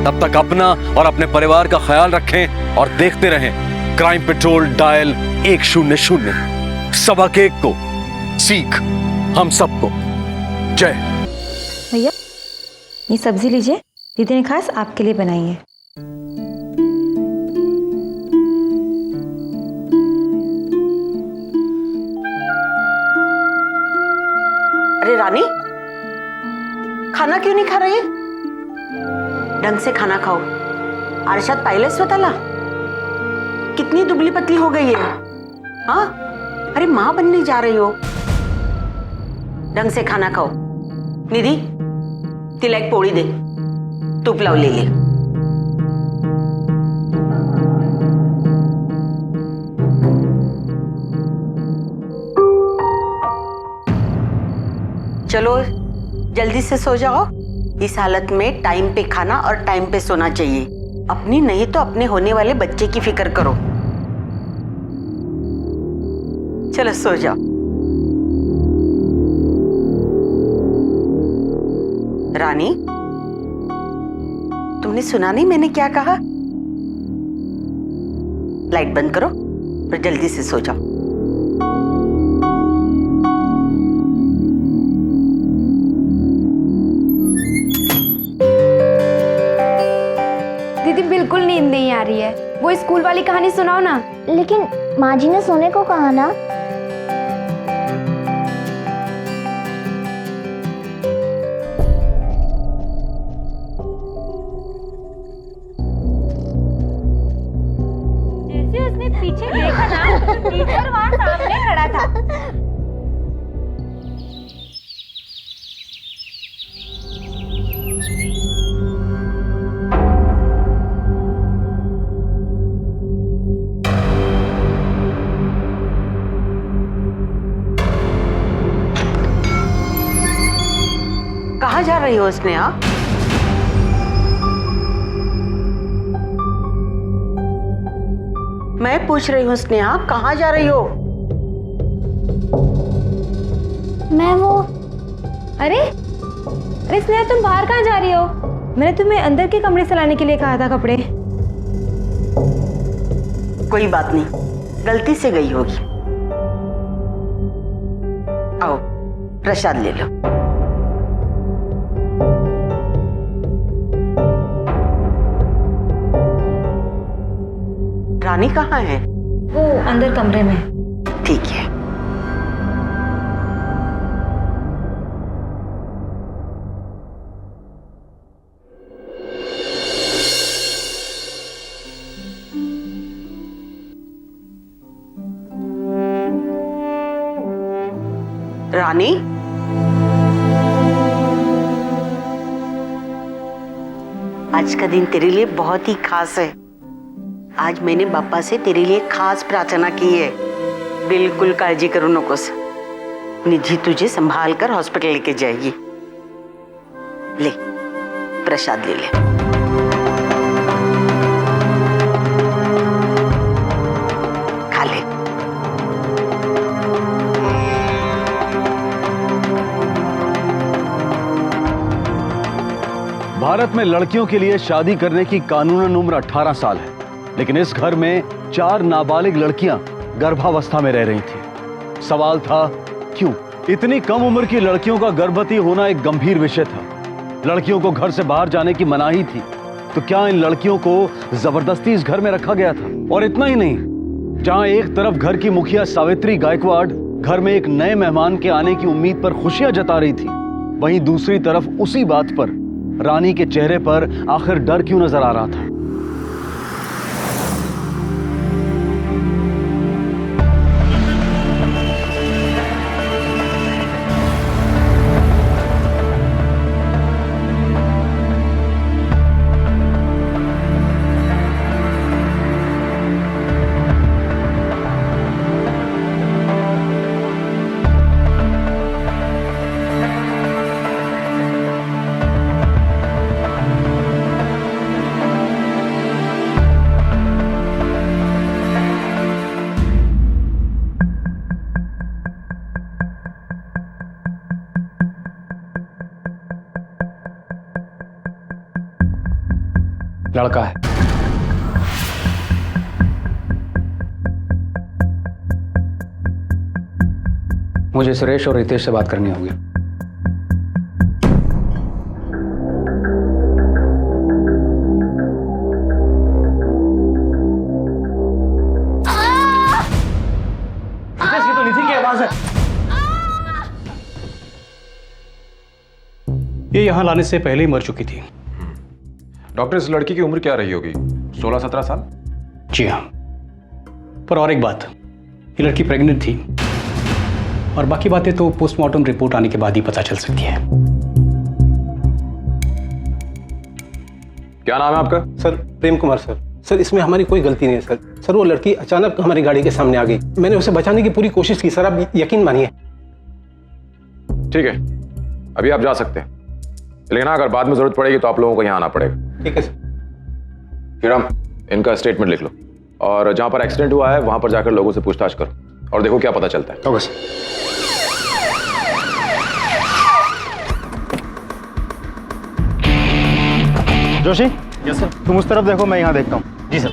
तब तक अपना और अपने परिवार का ख्याल रखें और देखते रहें क्राइम पेट्रोल डायल 100। सबक एक को सीख हम सबको। जय। भैया ये सब्जी लीजिए, दीदी ने खास आपके लिए बनाई है। अरे रानी, खाना क्यों नहीं खा रही है? ढंग से खाना खाओ। आरशात पाहिले स्वतःला कितनी दुबली पतली हो गई है। हाँ, अरे माँ बनने जा रही हो, ढंग से खाना खाओ। निधि, तिला एक पोळी दे, तूप लावलेली। चलो जल्दी से सो जाओ। इस हालत में टाइम पे खाना और टाइम पे सोना चाहिए। अपनी नहीं तो अपने होने वाले बच्चे की फिक्र करो। चलो सो जाओ। रानी, तुमने सुना नहीं मैंने क्या कहा? लाइट बंद करो और जल्दी से सो जाओ। दीदी बिल्कुल नींद नहीं आ रही है। वो स्कूल वाली कहानी सुनाओ ना। लेकिन माँ जी ने सोने को कहा ना। जैसे उसने पीछे देखा ना, टीचर वहाँ सामने खड़ा था। कहाँ जा रही हो स्नेहा? मैं पूछ रही हूँ स्नेहा, कहाँ जा रही हो? मैं वो, अरे स्नेहा तुम बाहर कहाँ जा रही हो? मैंने तुम्हें अंदर के कमरे से लाने के लिए कहा था कपड़े। कोई बात नहीं, गलती से गई होगी। आओ प्रसाद ले लो। रानी कहाँ है? वो अंदर कमरे में। ठीक है। रानी, आज का दिन तेरे लिए बहुत ही खास है। आज मैंने बापा से तेरे लिए खास प्रार्थना की है। बिल्कुल काळजी करू नकोस। निधि तुझे संभाल कर हॉस्पिटल लेके जाएगी। ले प्रसाद ले ले। खा ले। भारत में लड़कियों के लिए शादी करने की कानूनन उम्र 18 साल है, लेकिन इस घर में 4 नाबालिग लड़कियां गर्भावस्था में रह रही थी। सवाल था क्यों? इतनी कम उम्र की लड़कियों का गर्भवती होना एक गंभीर विषय था। लड़कियों को घर से बाहर जाने की मनाही थी, तो क्या इन लड़कियों को जबरदस्ती इस घर में रखा गया था? और इतना ही नहीं, जहां एक तरफ घर की मुखिया सावित्री गायकवाड़ घर में एक नए मेहमान के आने की उम्मीद पर खुशियां जता रही थी, वहीं दूसरी तरफ उसी बात पर रानी के चेहरे पर आखिर डर क्यों नजर आ रहा था? लड़का है। मुझे सुरेश और रितेश से बात करनी होगी। रितेश, ये तो निधि की आवाज है। ये यहां लाने से पहले ही मर चुकी थी। डॉक्टर, इस लड़की की उम्र क्या रही होगी? 16-17 साल? जी हाँ, पर और एक बात, ये लड़की प्रेग्नेंट थी और बाकी बातें तो पोस्टमार्टम रिपोर्ट आने के बाद ही पता चल सकती है। क्या नाम है आपका? Sir Prem Kumar sir. Sir इसमें हमारी कोई गलती नहीं है सर। सर वो लड़की अचानक हमारी गाड़ी के सामने आ गई, मैंने उसे बचाने की पूरी कोशिश की सर, आप यकीन मानिए। ठीक है, अभी आप जा सकते हैं, लेकिन अगर बाद में जरूरत पड़ेगी तो आप लोगों को यहाँ आना पड़ेगा। ठीक है सर। हिराम, इनका स्टेटमेंट लिख लो और जहां पर एक्सीडेंट हुआ है वहां पर जाकर लोगों से पूछताछ करो और देखो क्या पता चलता है। Okay sir. Joshi, yes sir. तुम उस तरफ देखो, मैं यहाँ देखता हूँ। जी सर।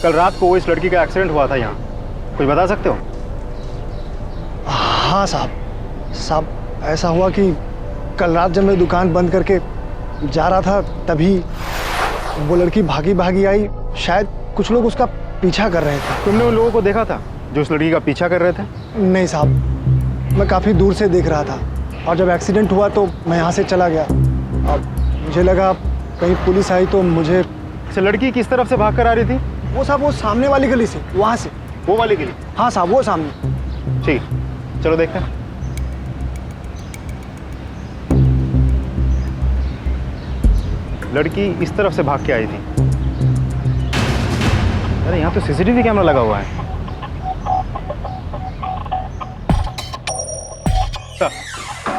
कल रात को इस लड़की का एक्सीडेंट हुआ था यहाँ, कुछ बता सकते हो? हाँ साहब, ऐसा हुआ कि कल रात जब मैं दुकान बंद करके जा रहा था तभी वो लड़की भागी आई। शायद कुछ लोग उसका पीछा कर रहे थे। तुमने उन लोगों को देखा था जो उस लड़की का पीछा कर रहे थे? नहीं साहब, मैं काफ़ी दूर से देख रहा था और जब एक्सीडेंट हुआ तो मैं यहाँ से चला गया। अब मुझे लगा कहीं पुलिस आई तो मुझे। लड़की किस तरफ से भाग कर आ रही थी? वो साहब वो सामने वाली गली से, वहाँ से। वो वाली गली? हाँ साहब, वो सामने। ठीक, चलो देखते हैं। लड़की इस तरफ से भाग के आई थी। अरे यहाँ तो सीसीटीवी कैमरा लगा हुआ है।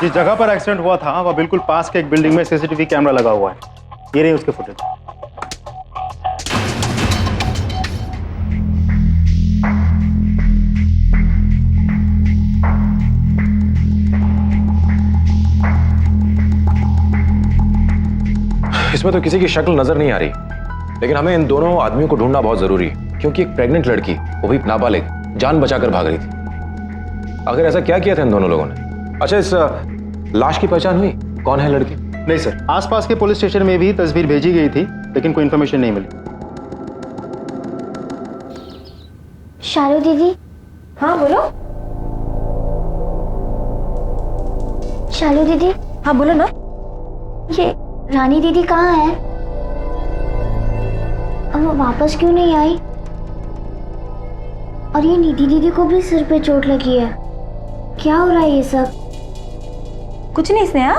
जिस जगह पर एक्सीडेंट हुआ था वह बिल्कुल पास के एक बिल्डिंग में सीसीटीवी कैमरा लगा हुआ है। ये रही उसके फुटेज। इसमें तो किसी की शक्ल नजर नहीं आ रही, लेकिन हमें इन दोनों आदमियों को ढूंढना बहुत जरूरी है, क्योंकि एक प्रेग्नेंट लड़की, वो भी नाबालिग, जान बचाकर भाग रही थी। आखिर ऐसा क्या किया था इन दोनों लोगों ने? अच्छा, इस लाश की पहचान हुई? कौन है लड़की? नहीं सर, आसपास के पुलिस स्टेशन में भी तस्वीर भेजी गई थी, लेकिन कोई इन्फॉर्मेशन नहीं मिली। शालू दीदी। हाँ बोलो। शालू दीदी। हाँ बोलो ना। ये रानी दीदी कहाँ है? अब वो वापस क्यों नहीं आई? और ये निधि दीदी को भी सिर पे चोट लगी है। क्या हो रहा है ये सब? कुछ नहीं स्नेहा,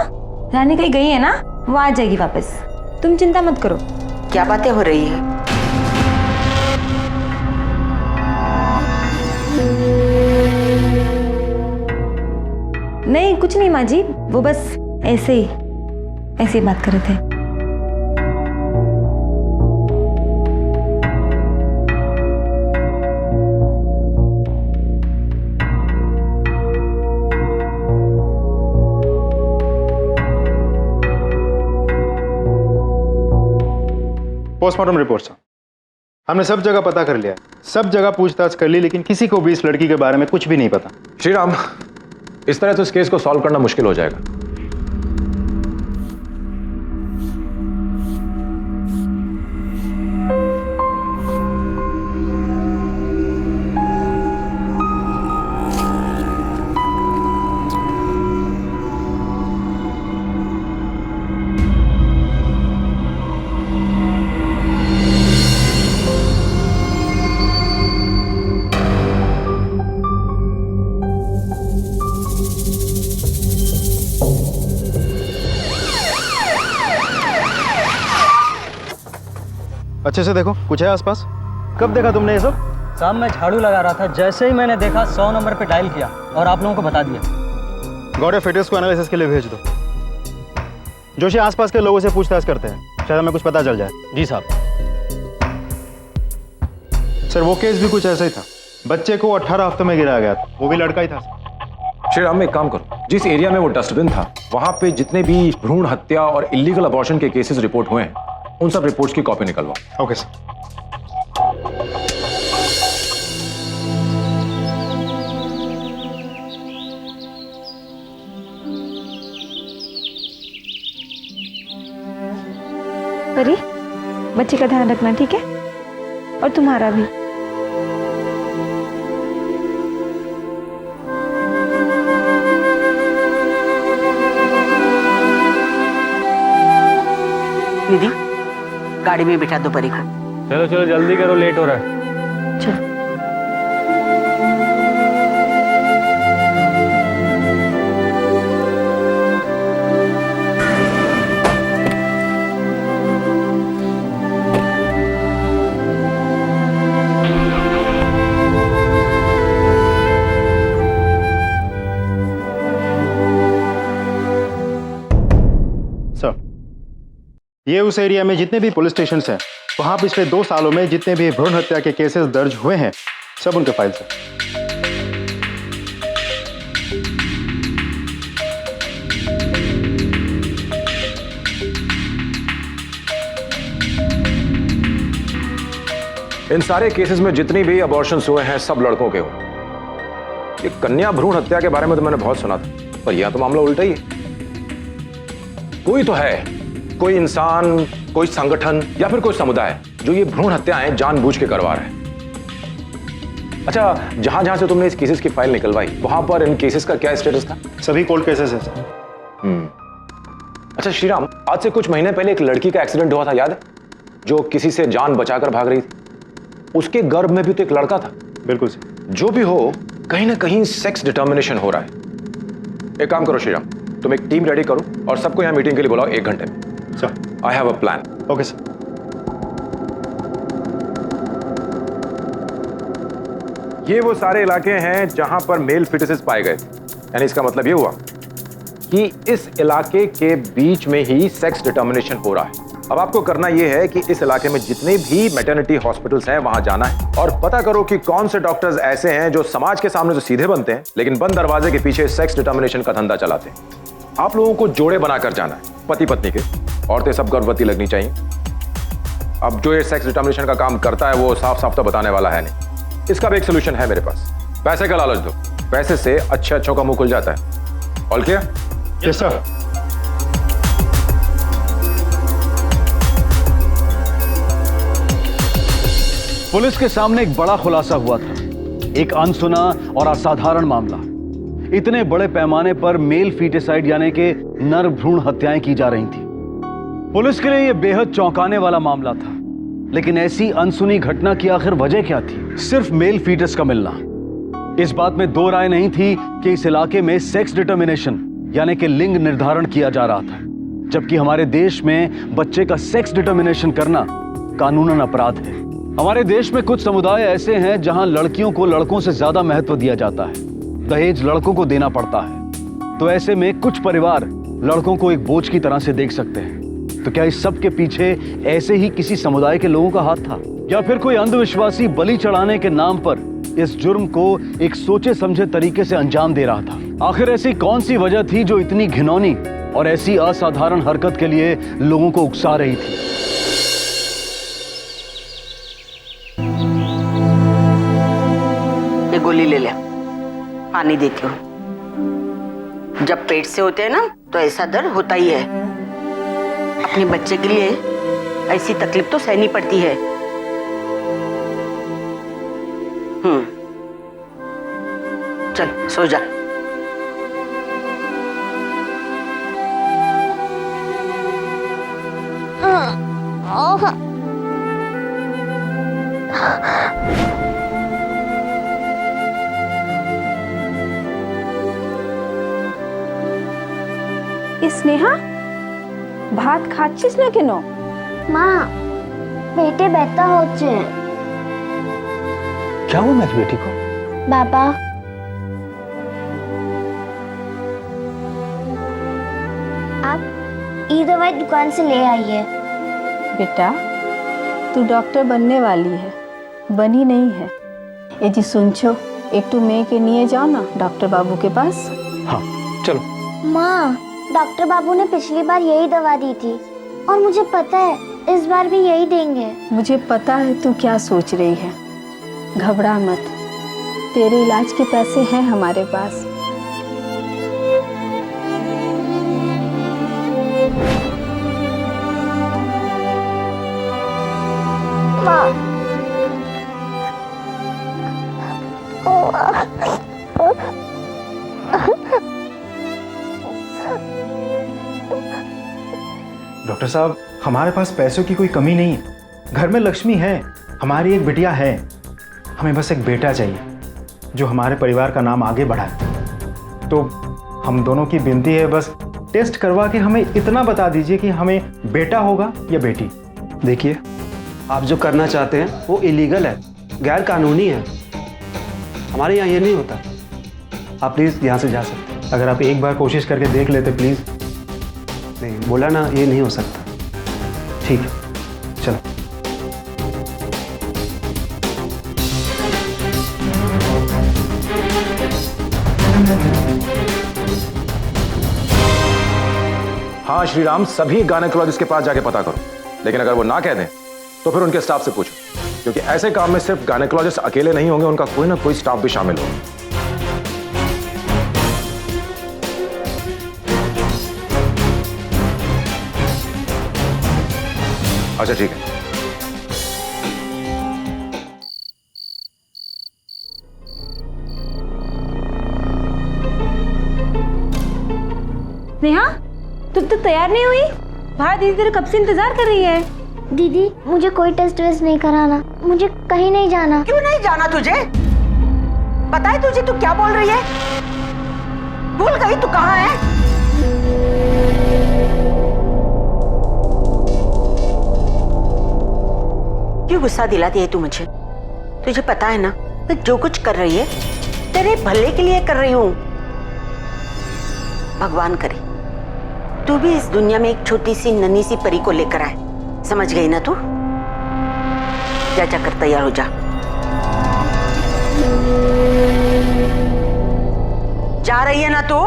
रानी कहीं गई है ना, वो आ जाएगी वापस, तुम चिंता मत करो। क्या बातें हो रही है? नहीं कुछ नहीं माँ जी, वो बस ऐसे ही बात कर रहे थे। पोस्टमार्टम रिपोर्ट सर, हमने सब जगह पता कर लिया, सब जगह पूछताछ कर ली, लेकिन किसी को भी इस लड़की के बारे में कुछ भी नहीं पता। श्रीराम, इस तरह तो इस केस को सॉल्व करना मुश्किल हो जाएगा। अच्छे से देखो, कुछ है आसपास? कब देखा तुमने ये सब? साहब मैं झाड़ू लगा रहा था, जैसे ही मैंने देखा 100 नंबर पे डायल किया और आप लोगों को बता दिया। गौरव, फिटनेस को एनालिसिस के लिए भेज दो। जोशी, आसपास के लोगों से पूछताछ करते हैं, शायद हमें कुछ पता चल जाए। जी साहब। सर, वो केस भी कुछ ऐसा ही था, बच्चे को 18 हफ्तों में गिराया गया था, वो भी लड़का ही था। श्रीराम, एक काम करो, जिस एरिया में वो डस्टबिन था वहां पे जितने भी भ्रूण हत्या और इलीगल अबॉर्शन के केसेस रिपोर्ट हुए हैं, उन सब रिपोर्ट्स की कॉपी निकलवाओ। Okay sir. परी, बच्चे का ध्यान रखना, ठीक है? और तुम्हारा भी। दीदी, गाड़ी में बिठा दो परी को। चलो चलो जल्दी करो, लेट हो रहा है। चलो। ये उस एरिया में जितने भी पुलिस स्टेशन हैं, वहां पिछले 2 सालों में जितने भी भ्रूण हत्या के केसेस दर्ज हुए हैं, सब उनके फाइल्स हैं। इन सारे केसेस में जितनी भी अबॉर्शंस हुए हैं, सब लड़कों के हुए। ये कन्या भ्रूण हत्या के बारे में तो मैंने बहुत सुना था, पर यह तो मामला उल्टा ही है। कोई तो है, कोई इंसान, कोई संगठन या फिर कोई समुदाय जो ये भ्रूण हत्याएं जानबूझ के करवा रहे हैं। अच्छा, जहां जहां से तुमने इस केसेस की फाइल निकलवाई, वहां पर इन केसेस का क्या स्टेटस था? सभी कोल्ड केसेस हैं सर। अच्छा श्रीराम, आज से कुछ महीने पहले एक लड़की का एक्सीडेंट हुआ था, याद है? जो किसी से जान बचाकर भाग रही थी। उसके गर्भ में भी तो एक लड़का था। बिल्कुल सर। जो भी हो, कहीं ना कहीं सेक्स डिटर्मिनेशन हो रहा है। एक काम करो श्रीराम, तुम एक टीम रेडी करो और सबको यहाँ मीटिंग के लिए बुलाओ 1 घंटे में। Sir, I have a plan. Okay sir. ये वो सारे इलाके हैं जहां पर मेल फिटसेस पाए गए, यानी इसका मतलब ये हुआ कि इस इलाके के बीच में ही सेक्स डिटर्मिनेशन हो रहा है। अब आपको करना यह है कि इस इलाके में जितने भी मैटरनिटी हॉस्पिटल्स हैं वहां जाना है और पता करो कि कौन से डॉक्टर्स ऐसे हैं जो समाज के सामने तो सीधे बनते हैं, लेकिन बंद दरवाजे के पीछे सेक्स डिटर्मिनेशन का धंधा चलाते हैं। आप लोगों को जोड़े बनाकर जाना है, पति पत्नी के। औरतें सब गर्भवती लगनी चाहिए। अब जो ये सेक्स डिटर्मिनेशन का काम करता है वो साफ साफ तो बताने वाला है नहीं। इसका भी एक सोल्यूशन है मेरे पास। पैसे का लालच दो, पैसे से अच्छे अच्छों का मुंह खुल जाता है। All clear? Yes sir. Police के सामने एक बड़ा खुलासा हुआ था, एक अनसुना और असाधारण मामला। इतने बड़े पैमाने पर मेल फीटिसाइड यानी कि नर भ्रूण हत्याएं की जा रही थी। पुलिस के लिए यह बेहद चौंकाने वाला मामला था। लेकिन ऐसी अनसुनी घटना की आखिर वजह क्या थी? सिर्फ मेल फीटस का मिलना। इस बात में दो राय नहीं थी कि इस इलाके में सेक्स डिटर्मिनेशन यानी कि लिंग निर्धारण किया जा रहा था, जबकि हमारे देश में बच्चे का सेक्स डिटर्मिनेशन करना कानूनन अपराध है। हमारे देश में कुछ समुदाय ऐसे हैं जहां लड़कियों को लड़कों से ज्यादा महत्व दिया जाता है, दहेज लड़कों को देना पड़ता है। तो ऐसे में कुछ परिवार लड़कों को एक बोझ की तरह से देख सकते हैं। तो क्या इस सब के पीछे ऐसे ही किसी समुदाय के लोगों का हाथ था, या फिर कोई अंधविश्वासी बलि चढ़ाने के नाम पर इस जुर्म को एक सोचे समझे तरीके से अंजाम दे रहा था? आखिर ऐसी कौन सी वजह थी जो इतनी घिनौनी और ऐसी असाधारण हरकत के लिए लोगों को उकसा रही थी? ये गोली ले ले, पानी देती हूँ। जब पेट से होते हैं ना तो ऐसा दर्द होता ही है। अपने बच्चे के लिए ऐसी तकलीफ तो सहनी पड़ती है। चल सो जा। स्नेहा भात खाच्छिस ना केनो? माँ बेटे बेहतर होचे। क्या हुआ मेरी बेटी को? बाबा आप ये दवाई दुकान से ले आइए। बेटा तू डॉक्टर बनने वाली है, बनी नहीं है। ये जी सुनछो, एक तू मैं के लिए जाओ ना डॉक्टर बाबू के पास। हाँ चलो। माँ डॉक्टर बाबू ने पिछली बार यही दवा दी थी और मुझे पता है इस बार भी यही देंगे। मुझे पता है तू क्या सोच रही है, घबरा मत, तेरे इलाज के पैसे हैं हमारे पास। डॉक्टर साहब हमारे पास पैसों की कोई कमी नहीं है, घर में लक्ष्मी है, हमारी एक बिटिया है। हमें बस एक बेटा चाहिए जो हमारे परिवार का नाम आगे बढ़ाए। तो हम दोनों की विनती है, बस टेस्ट करवा के हमें इतना बता दीजिए कि हमें बेटा होगा या बेटी। देखिए आप जो करना चाहते हैं वो इलीगल है, गैर कानूनी है। हमारे यहाँ ये नहीं होता। आप प्लीज़ यहाँ से जा सकते हैं। अगर आप एक बार कोशिश करके देख लेते प्लीज़। नहीं बोला ना, ये नहीं हो सकता। ठीक है चलो। हाँ श्रीराम, सभी गायनेकोलॉजिस्ट के पास जाके पता करो, लेकिन अगर वो ना कह दें तो फिर उनके स्टाफ से पूछो, क्योंकि ऐसे काम में सिर्फ गायनेकोलॉजिस्ट अकेले नहीं होंगे, उनका कोई ना कोई स्टाफ भी शामिल होगा। अच्छा ठीक है। नेहा तुम तो तैयार नहीं हुई? बाहर दीदी तेरे कब से इंतजार कर रही है। दीदी मुझे कोई टेस्ट वेस्ट नहीं कराना, मुझे कहीं नहीं जाना। क्यों नहीं जाना तुझे? पता है तुझे तू क्या बोल रही है? भूल गई तू कहाँ है? क्यों गुस्सा दिलाती है तू मुझे? तुझे पता है ना मैं जो कुछ कर रही है तेरे भले के लिए कर रही हूँ। भगवान करे तू भी इस दुनिया में एक छोटी सी नन्ही सी परी को लेकर आए। समझ गई ना तू? जा जाकर तैयार हो जा। जा रही है ना तू?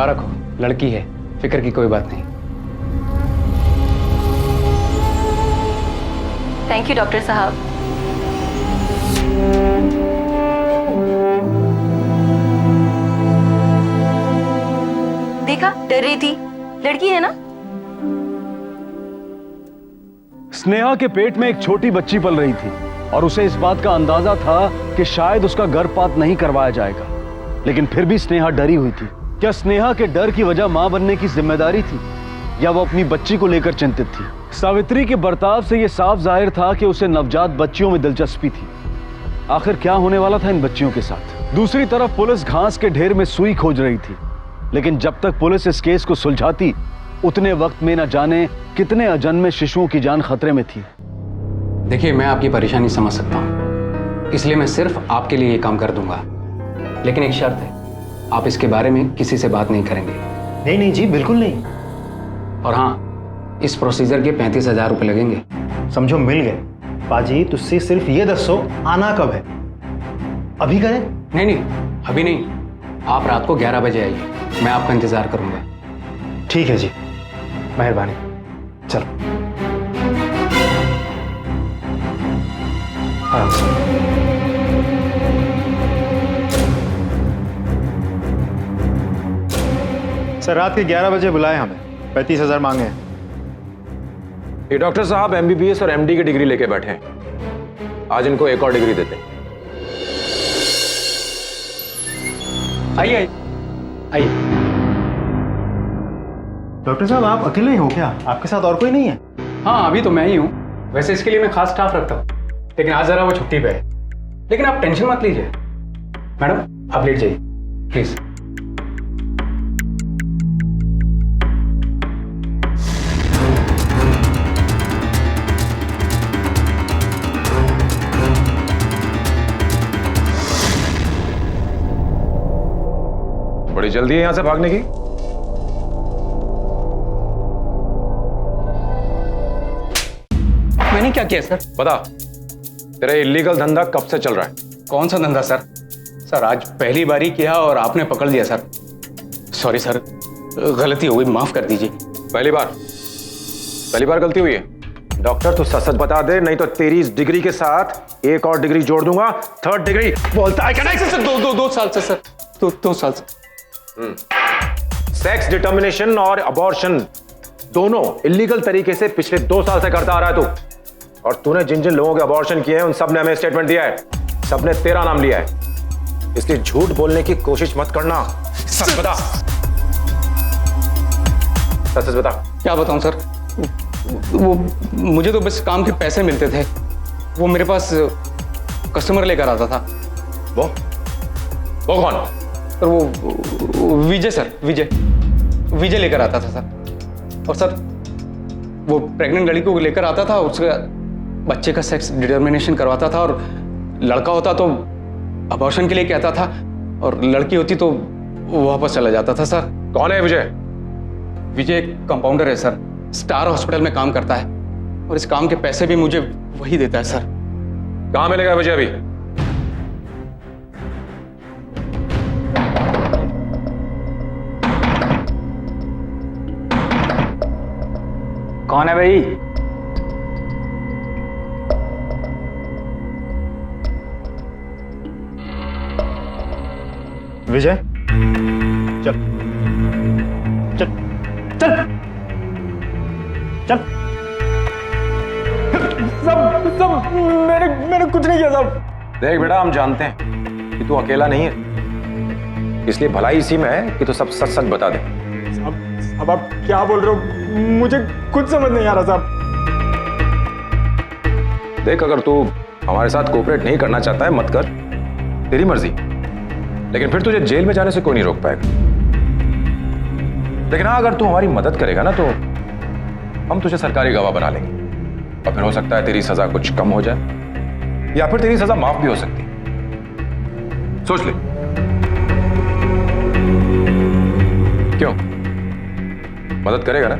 मुबारक हो, लड़की है, फिक्र की कोई बात नहीं। थैंक यू डॉक्टर साहब। देखा, डर रही थी, लड़की है ना। स्नेहा के पेट में एक छोटी बच्ची पल रही थी और उसे इस बात का अंदाजा था कि शायद उसका गर्भपात नहीं करवाया जाएगा, लेकिन फिर भी स्नेहा डरी हुई थी। क्या स्नेहा के डर की वजह मां बनने की जिम्मेदारी थी या वो अपनी बच्ची को लेकर चिंतित थी? सावित्री के बर्ताव से यह साफ जाहिर था कि उसे नवजात बच्चियों में दिलचस्पी थी। आखिर क्या होने वाला था इन बच्चियों के साथ? दूसरी तरफ पुलिस घास के ढेर में सुई खोज रही थी, लेकिन जब तक पुलिस इस केस को सुलझाती उतने वक्त में न जाने कितने अजन्मे शिशुओं की जान खतरे में थी। देखिए, मैं आपकी परेशानी समझ सकता हूँ, इसलिए मैं सिर्फ आपके लिए ये काम कर दूंगा, लेकिन एक शर्त है, आप इसके बारे में किसी से बात नहीं करेंगे। नहीं नहीं जी, बिल्कुल नहीं। और हाँ, इस प्रोसीजर के 35,000 रुपये लगेंगे। समझो मिल गए। पाजी, तुझसे सिर्फ ये दसो आना कब है? अभी करें? नहीं नहीं, अभी नहीं, आप रात को 11 बजे आइए, मैं आपका इंतजार करूंगा। ठीक है जी, मेहरबानी। चलो आराम से। सर, रात के 11 बजे बुलाए हमें, 35,000 मांगे हैं। ये डॉक्टर साहब MBBS और MD की डिग्री लेके बैठे हैं, आज इनको एक और डिग्री देते हैं। आइए आइए। डॉक्टर साहब, आप अकेले ही हो क्या? आपके साथ और कोई नहीं है? हाँ, अभी तो मैं ही हूँ। वैसे इसके लिए मैं खास स्टाफ रखता हूँ, लेकिन आज जरा वो छुट्टी पे है। लेकिन आप टेंशन मत लीजिए। मैडम, आप लेट जाइए प्लीज। बड़ी जल्दी है यहां से भागने की। मैंने क्या किया सर? बता, तेरा इलीगल धंधा कब से चल रहा है? कौन सा धंधा सर? सर, आज पहली बारी किया और आपने पकड़ लिया सर। सॉरी सर, गलती हो गई, माफ कर दीजिए। पहली बार गलती हुई है? डॉक्टर, तू सच बता दे, नहीं तो तेरी इस डिग्री के साथ एक और डिग्री जोड़ दूंगा, 3rd डिग्री। बोलता है क्या? नहीं सर, दो साल से सर, दो साल से। सेक्स डिटर्मिनेशन और अबॉर्शन दोनों इलीगल तरीके से पिछले 2 साल से करता आ रहा है तू। और तूने जिन जिन लोगों के अबॉर्शन किए हैं उन सब ने हमें स्टेटमेंट दिया है, सब ने तेरा नाम लिया है, इसलिए झूठ बोलने की कोशिश मत करना। सच बता, सच बता। क्या बताऊं सर, वो मुझे तो बस काम के पैसे मिलते थे, वो मेरे पास कस्टमर लेकर आता था। वो कौन? सर, वो विजय सर, विजय लेकर आता था सर। और सर, वो प्रेग्नेंट लड़की को लेकर आता था, उसका बच्चे का सेक्स डिटर्मिनेशन करवाता था, और लड़का होता तो अबॉर्शन के लिए कहता था, और लड़की होती तो वो वापस चला जाता था सर। कौन है विजय? विजय एक कंपाउंडर है सर, स्टार हॉस्पिटल में काम करता है, और इस काम के पैसे भी मुझे वही देता है सर। कहां मिलेगा विजय अभी? कौन है भाई? विजय, चल चल चल चल। सब मैंने कुछ नहीं किया साहब। देख बेटा, हम जानते हैं कि तू अकेला नहीं है, इसलिए भलाई इसी में है कि तू सब सच सच बता दे। अब आप क्या बोल रहे हो? मुझे कुछ समझ नहीं आ रहा साहब। देख, अगर तू हमारे साथ कोऑपरेट नहीं करना चाहता है मत कर, तेरी मर्जी, लेकिन फिर तुझे जेल में जाने से कोई नहीं रोक पाएगा। लेकिन हाँ, अगर तू हमारी मदद करेगा ना तो हम तुझे सरकारी गवाह बना लेंगे, और फिर हो सकता है तेरी सजा कुछ कम हो जाए, या फिर तेरी सजा माफ भी हो सकती है। सोच ले। क्यों, मदद करेगा ना?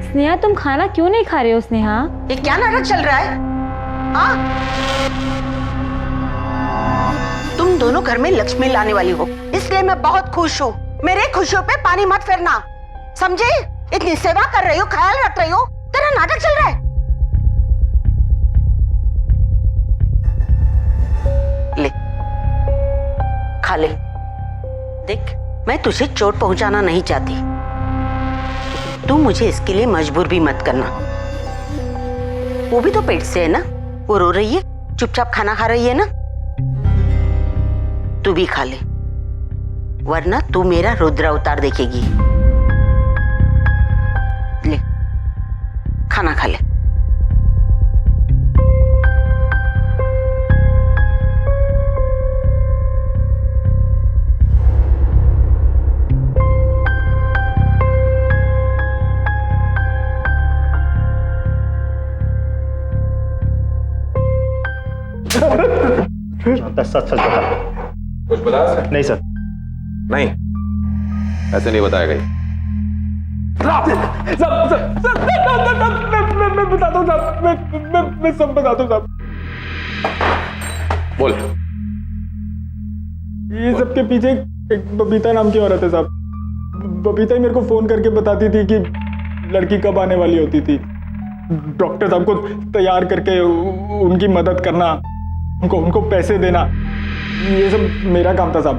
स्नेहा, तुम खाना क्यों नहीं खा रहे हो? स्नेहा, ये क्या नाटक चल रहा है? हाँ, तुम तुम दोनों घर में लक्ष्मी लाने वाली हो, इसलिए मैं बहुत खुश हूँ। मेरे खुशियों पे पानी मत फेरना, समझे? इतनी सेवा कर रही हो, ख्याल रख रही हो, तेरा नाटक चल रहा है। ले खा ले। देख, मैं तुझे चोट पहुंचाना नहीं चाहती, तू मुझे इसके लिए मजबूर भी मत करना। वो भी तो पेट से है ना, वो रो रही है, चुपचाप खाना खा रही है ना। तू भी खा ले, वरना तू मेरा रुद्र अवतार देखेगी। ले खाना खा ले। सच सच बता। कुछ बताया सर? नहीं सर। नहीं, ऐसे नहीं बताया गई। मैं बताता हूँ साहब, मैं सब बताता हूँ साहब। बोल। ये सबके पीछे एक बबीता नाम की औरत है साहब। बबीता ही मेरे को फोन करके बताती थी कि लड़की कब आने वाली होती थी। डॉक्टर साहब को तैयार करके उनकी मदद करना, उनको पैसे देना, ये सब मेरा काम था साहब।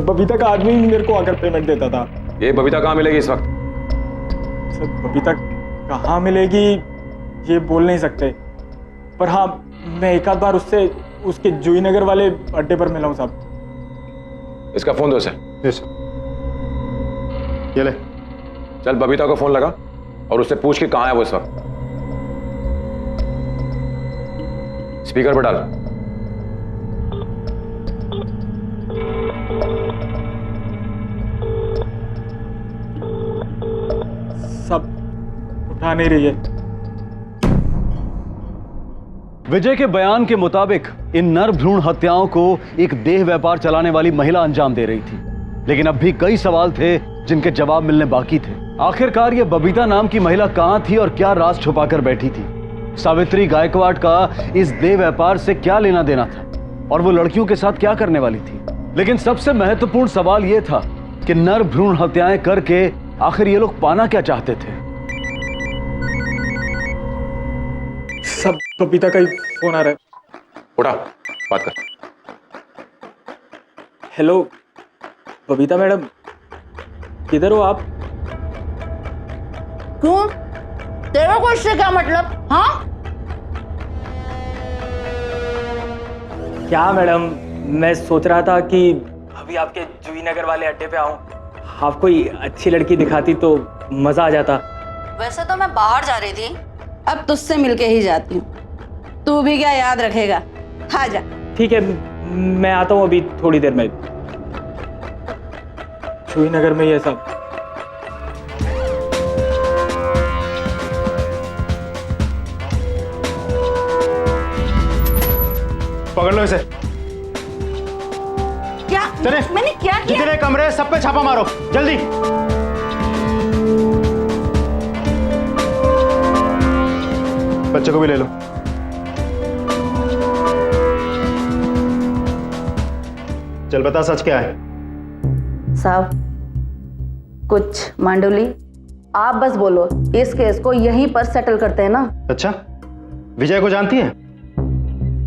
बबीता का आदमी मेरे को आकर पेमेंट देता था। ये बबीता कहाँ मिलेगी इस वक्त? सर, बबीता कहाँ मिलेगी ये बोल नहीं सकते, पर हाँ, मैं एक आध बार उससे उसके जूही नगर वाले अड्डे पर मिला हूँ साहब। इसका फोन दो उसे। ये ले। चल बबीता को फोन लगा और उससे पूछ के कहाँ है वो इस वक्त। स्पीकर पर डाल। सब उठा नहीं रही है। विजय के बयान के मुताबिक इन नर भ्रूण हत्याओं को एक देह व्यापार चलाने वाली महिला अंजाम दे रही थी, लेकिन अब भी कई सवाल थे जिनके जवाब मिलने बाकी थे। आखिरकार ये बबीता नाम की महिला कहां थी और क्या राज छुपाकर बैठी थी? सावित्री गायकवाड़ का इस देह व्यापार से क्या लेना देना था और वो लड़कियों के साथ क्या करने वाली थी? लेकिन सबसे महत्वपूर्ण सवाल यह था कि नर भ्रूण हत्याएं करके आखिर ये लोग पाना क्या चाहते थे? सब बबीता का ही फोन आ रहा है। उठा, बात कर। हेलो बबीता मैडम, किधर हो आप? क्यों, तेरा को इससे क्या मतलब? हाँ, क्या मैडम, मैं सोच रहा था कि अभी आपके जूही नगर वाले अड्डे पे आऊं, आप कोई अच्छी लड़की दिखाती तो मजा आ जाता। वैसे तो मैं बाहर जा रही थी, अब तुझसे मिलके ही जाती हूँ। तू भी क्या याद रखेगा? आ जा। ठीक है, मैं आता हूँ अभी थोड़ी देर में। जूही नगर में ये सब। पकड़ लो इसे। क्या? चले, मैंने क्या किया? जितने कमरे सब पे छापा मारो, जल्दी। बच्चे को भी ले लो। चल बता, सच क्या है? साहब, कुछ मांडुली, आप बस बोलो, इस केस को यहीं पर सेटल करते हैं ना? अच्छा, विजय को जानती है?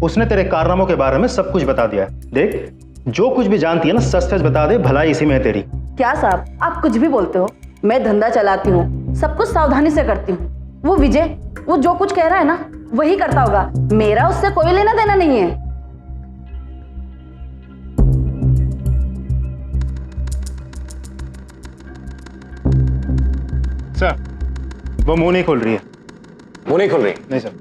उसने तेरे कारनामों के बारे में सब कुछ बता दिया है। देख, जो कुछ भी जानती है ना, सच सच बता दे, भलाई इसी में है तेरी। क्या साहब, आप कुछ भी बोलते हो? मैं धंधा चलाती हूँ, सब कुछ सावधानी से करती हूँ। वो विजय, वो जो कुछ कह रहा है ना, वही करता होगा। मेरा उससे कोई लेना देना नहीं है। सर, वो मुंह नहीं खोल रही है। मुंह नहीं खोल रही? नहीं सर।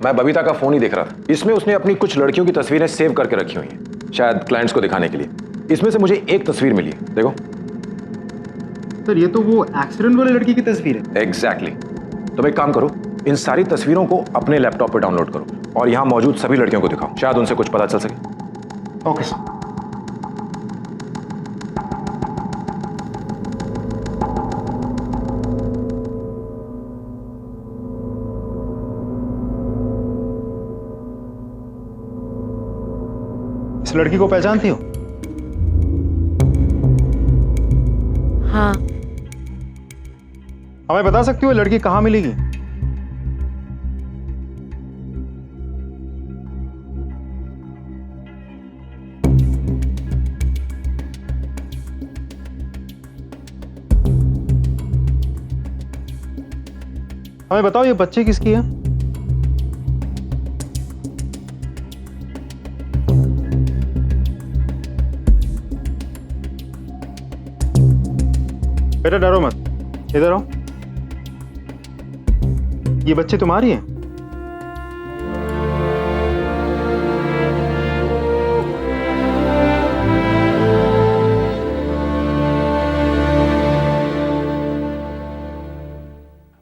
मैं बबीता का फोन ही देख रहा था। इसमें उसने अपनी कुछ लड़कियों की तस्वीरें सेव करके रखी हुई हैं, शायद क्लाइंट्स को दिखाने के लिए। इसमें से मुझे एक तस्वीर मिली है, देखो। सर, ये तो वो एक्सीडेंट वाली लड़की की तस्वीर है। एग्जैक्टली। तुम एक काम करो, इन सारी तस्वीरों को अपने लैपटॉप पर डाउनलोड करो और यहां मौजूद सभी लड़कियों को दिखाओ, शायद उनसे कुछ पता चल सके। Okay sir. इस लड़की को पहचानती हो? हाँ। हमें बता सकती हो लड़की कहाँ मिलेगी? हमें बताओ ये बच्ची किसकी है? बेटा डरो मत, इधर आओ। ये बच्ची तुम्हारी है?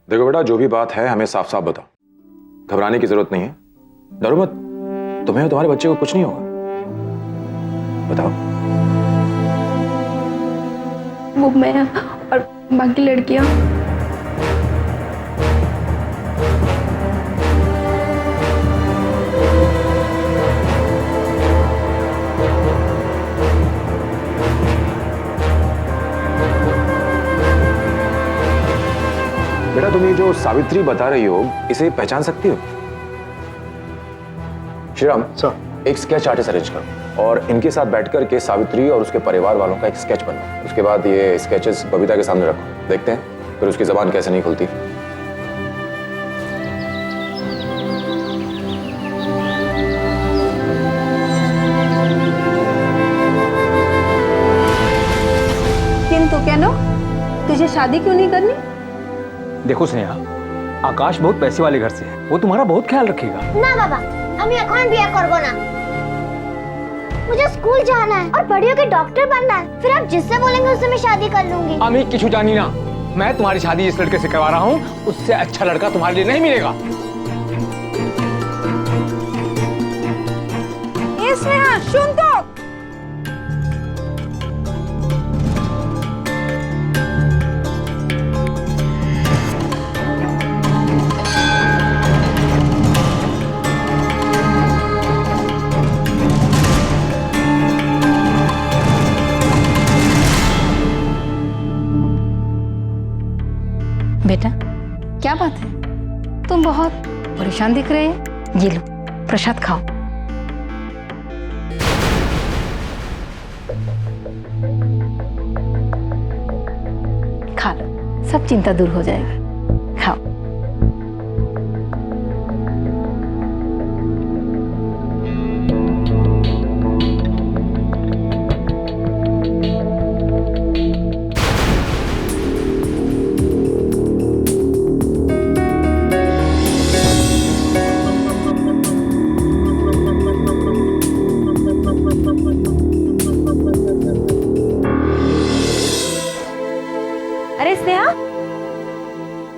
देखो बेटा, जो भी बात है हमें साफ साफ बताओ, घबराने की जरूरत नहीं है। डरो मत, तुम्हें और तुम्हारे बच्चे को कुछ नहीं होगा। बताओ। वो मैं और बाकी लड़कियां। बेटा तुम ये जो सावित्री बता रही हो, इसे पहचान सकती हो? श्रीराम सर, एक स्केच आर्टिस्ट अरेंज करो और इनके साथ बैठकर के सावित्री और उसके परिवार वालों का एक स्केच बनाओ। उसके बाद ये स्केचेस बबीता के सामने रखो, देखते हैं फिर उसकी जबान कैसे नहीं खुलती। किंतु क्या नो, तुझे शादी क्यों नहीं करनी? देखो स्नेहा, आकाश बहुत पैसे वाले घर से है, वो तुम्हारा बहुत ख्याल रखेगा। ना बाबा, हम এখন বিয়ে করব না। मुझे स्कूल जाना है और बड़ी होकर डॉक्टर बनना है। फिर आप जिससे बोलेंगे उससे मैं शादी कर लूंगी। अमी किछु जानी ना, मैं तुम्हारी शादी इस लड़के से करवा रहा हूँ, उससे अच्छा लड़का तुम्हारे लिए नहीं मिलेगा। ए स्नेहा, सुन तो। बेटा क्या बात है, तुम बहुत परेशान दिख रहे हैं। ये लो प्रसाद खाओ। खा लो, सब चिंता दूर हो जाएगी। खाओ। अरे स्नेहा,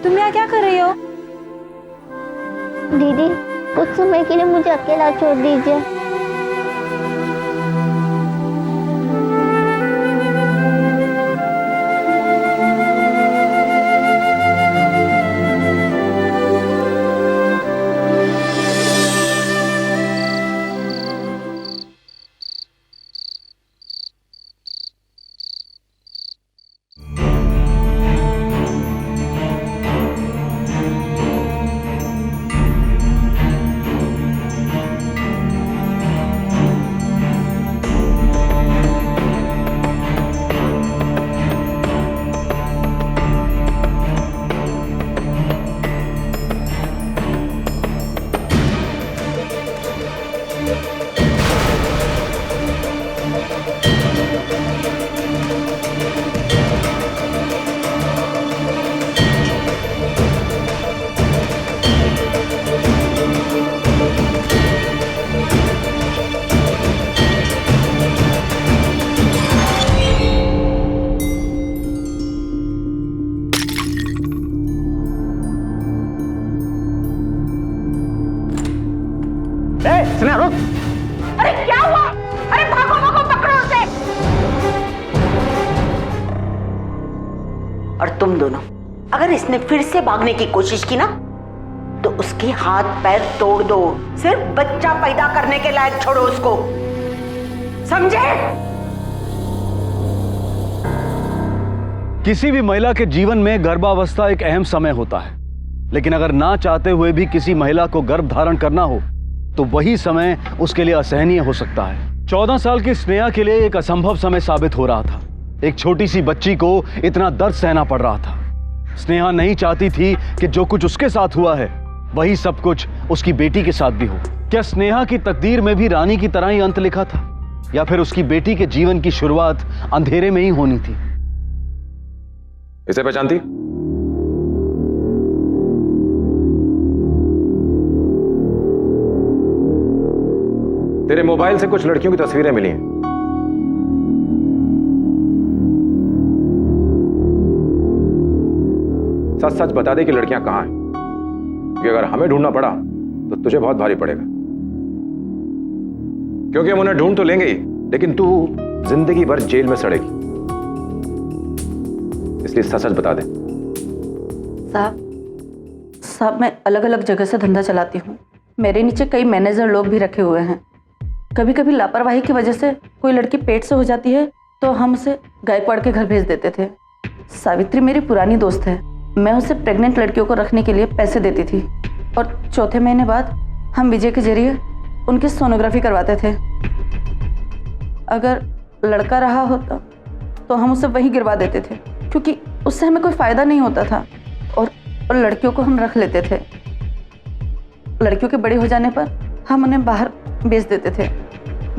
तुम यहाँ क्या कर रही हो? दीदी, कुछ समय के लिए मुझे अकेला छोड़ दीजिए। स्नेहा रुक। अरे क्या हुआ? अरे भागो भागो, पकड़ो उसे। और तुम दोनों, अगर इसने फिर से भागने की कोशिश की ना तो उसके हाथ पैर तोड़ दो। सिर्फ बच्चा पैदा करने के लायक छोड़ो उसको। समझे? किसी भी महिला के जीवन में गर्भावस्था एक अहम समय होता है, लेकिन अगर ना चाहते हुए भी किसी महिला को गर्भ धारण करना हो तो वही समय उसके लिए असहनीय हो सकता है। 14 साल की स्नेहा के लिए एक असंभव समय साबित हो रहा था। एक छोटी सी बच्ची को इतना दर्द सहना पड़ रहा था। स्नेहा नहीं चाहती थी कि जो कुछ उसके साथ हुआ है वही सब कुछ उसकी बेटी के साथ भी हो। क्या स्नेहा की तकदीर में भी रानी की तरह ही अंत लिखा था, या फिर उसकी बेटी के जीवन की शुरुआत अंधेरे में ही होनी थी? इसे पहचानती? तेरे मोबाइल से कुछ लड़कियों की तस्वीरें मिली हैं। सच सच बता दे कि लड़कियां कहां हैं, क्योंकि अगर हमें ढूंढना पड़ा तो तुझे बहुत भारी पड़ेगा। क्योंकि हम उन्हें ढूंढ तो लेंगे ही, लेकिन तू जिंदगी भर जेल में सड़ेगी। इसलिए सच सच बता दे। साहब मैं अलग अलग जगह से धंधा चलाती हूँ। मेरे नीचे कई मैनेजर लोग भी रखे हुए हैं। कभी कभी लापरवाही की वजह से कोई लड़की पेट से हो जाती है तो हम उसे गायकवाड़ के घर भेज देते थे। सावित्री मेरी पुरानी दोस्त है। मैं उसे प्रेग्नेंट लड़कियों को रखने के लिए पैसे देती थी और चौथे महीने बाद हम विजय के जरिए उनकी सोनोग्राफी करवाते थे। अगर लड़का रहा होता तो हम उसे वहीं गिरवा देते थे, क्योंकि उससे हमें कोई फ़ायदा नहीं होता था, और लड़कियों को हम रख लेते थे। लड़कियों के बड़े हो जाने पर हम उन्हें बाहर बेच देते थे।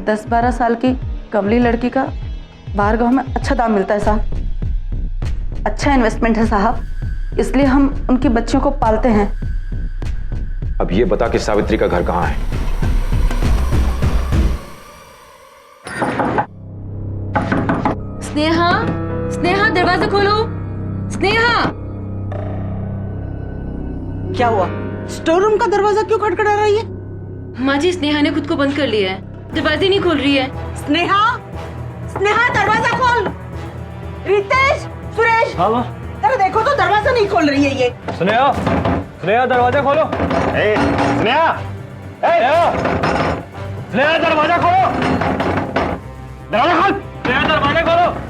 10-12 साल की कमली लड़की का बाहर गाँव में अच्छा दाम मिलता है साहब। अच्छा इन्वेस्टमेंट है साहब, इसलिए हम उनकी बच्चियों को पालते हैं। अब ये बता कि सावित्री का घर कहां है? स्नेहा, स्नेहा दरवाजा खोलो। स्नेहा, क्या हुआ? स्टोर रूम का दरवाजा क्यों खटखटा रही है? माँ जी, स्नेहा ने खुद को बंद कर लिया है, दरवाजे नहीं खोल रही है। स्नेहा, स्नेहा दरवाजा खोल। रितेश, सुरेश, हाँ माँ। अरे देखो तो दरवाजा नहीं खोल रही है ये। स्नेहा, स्नेहा दरवाजा खोलो। स्नेहा, स्नेहा दरवाजा खोलो। दरवाजा खोल। स्नेहा दरवाजा खोलो।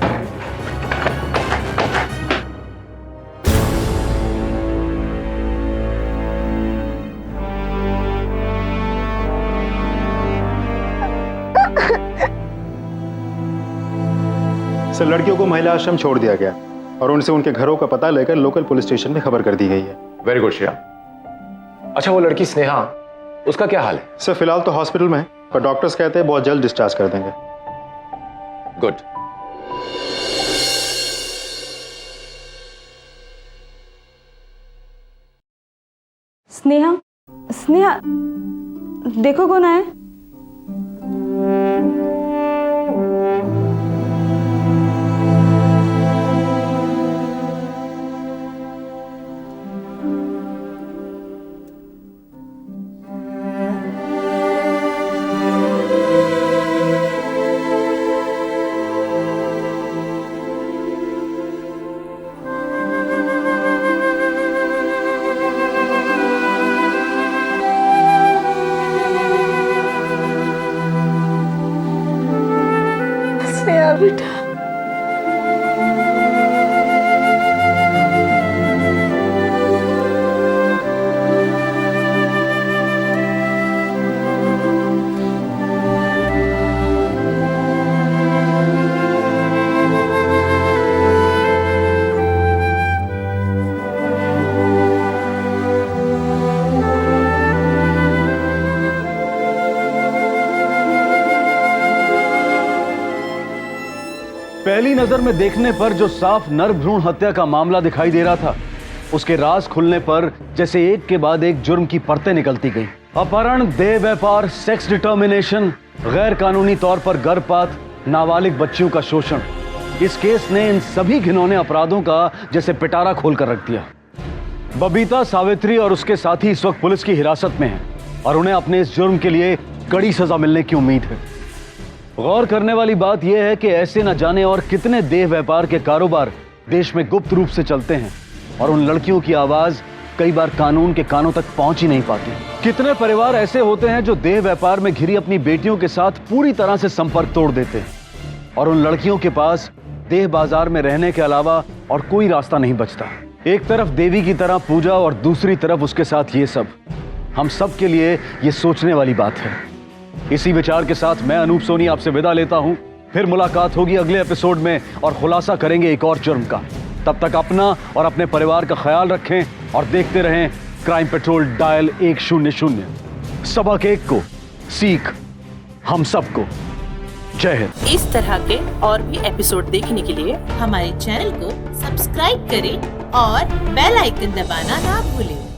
सर, लड़कियों को महिला आश्रम छोड़ दिया गया और उनसे उनके घरों का पता लेकर लोकल पुलिस स्टेशन में खबर कर दी गई है। Very good Shreya. अच्छा, वो लड़की स्नेहा, उसका क्या हाल है? सर, फिलहाल तो हॉस्पिटल में है, पर डॉक्टर्स कहते हैं बहुत जल्द डिस्चार्ज कर देंगे। गुड। स्नेहा, स्नेहा, देखो कौन आया। बेटा, पहली नजर में देखने पर जो साफ नर भ्रूण हत्या का मामला दिखाई दे रहा था, उसके राज खुलने पर जैसे एक के बाद एक जुर्म की परतें निकलती गई। अपहरण, देह व्यापार, सेक्स डिटर्मिनेशन, गैर कानूनी तौर पर गर्भपात, नाबालिग बच्चियों का शोषण। इस केस ने इन सभी घिनौने अपराधों का जैसे पिटारा खोल कर रख दिया। बबीता, सावित्री और उसके साथी इस वक्त पुलिस की हिरासत में हैं और उन्हें अपने इस जुर्म के लिए कड़ी सजा मिलने की उम्मीद है। गौर करने वाली बात यह है कि ऐसे न जाने और कितने देह व्यापार के कारोबार देश में गुप्त रूप से चलते हैं और उन लड़कियों की आवाज कई बार कानून के कानों तक पहुंच ही नहीं पाती। कितने परिवार ऐसे होते हैं जो देह व्यापार में घिरी अपनी बेटियों के साथ पूरी तरह से संपर्क तोड़ देते हैं और उन लड़कियों के पास देह बाजार में रहने के अलावा और कोई रास्ता नहीं बचता। एक तरफ देवी की तरह पूजा और दूसरी तरफ उसके साथ ये सब। हम सब के लिए ये सोचने वाली बात है। इसी विचार के साथ मैं अनूप सोनी आपसे विदा लेता हूं। फिर मुलाकात होगी अगले एपिसोड में और खुलासा करेंगे एक और जुर्म का। तब तक अपना और अपने परिवार का ख्याल रखें और देखते रहें क्राइम पेट्रोल डायल 100। सबक एक को सीख हम सबको। जय हिंद। इस तरह के और भी एपिसोड देखने के लिए हमारे चैनल को सब्सक्राइब करें और बेल आइकन दबाना ना भूलें।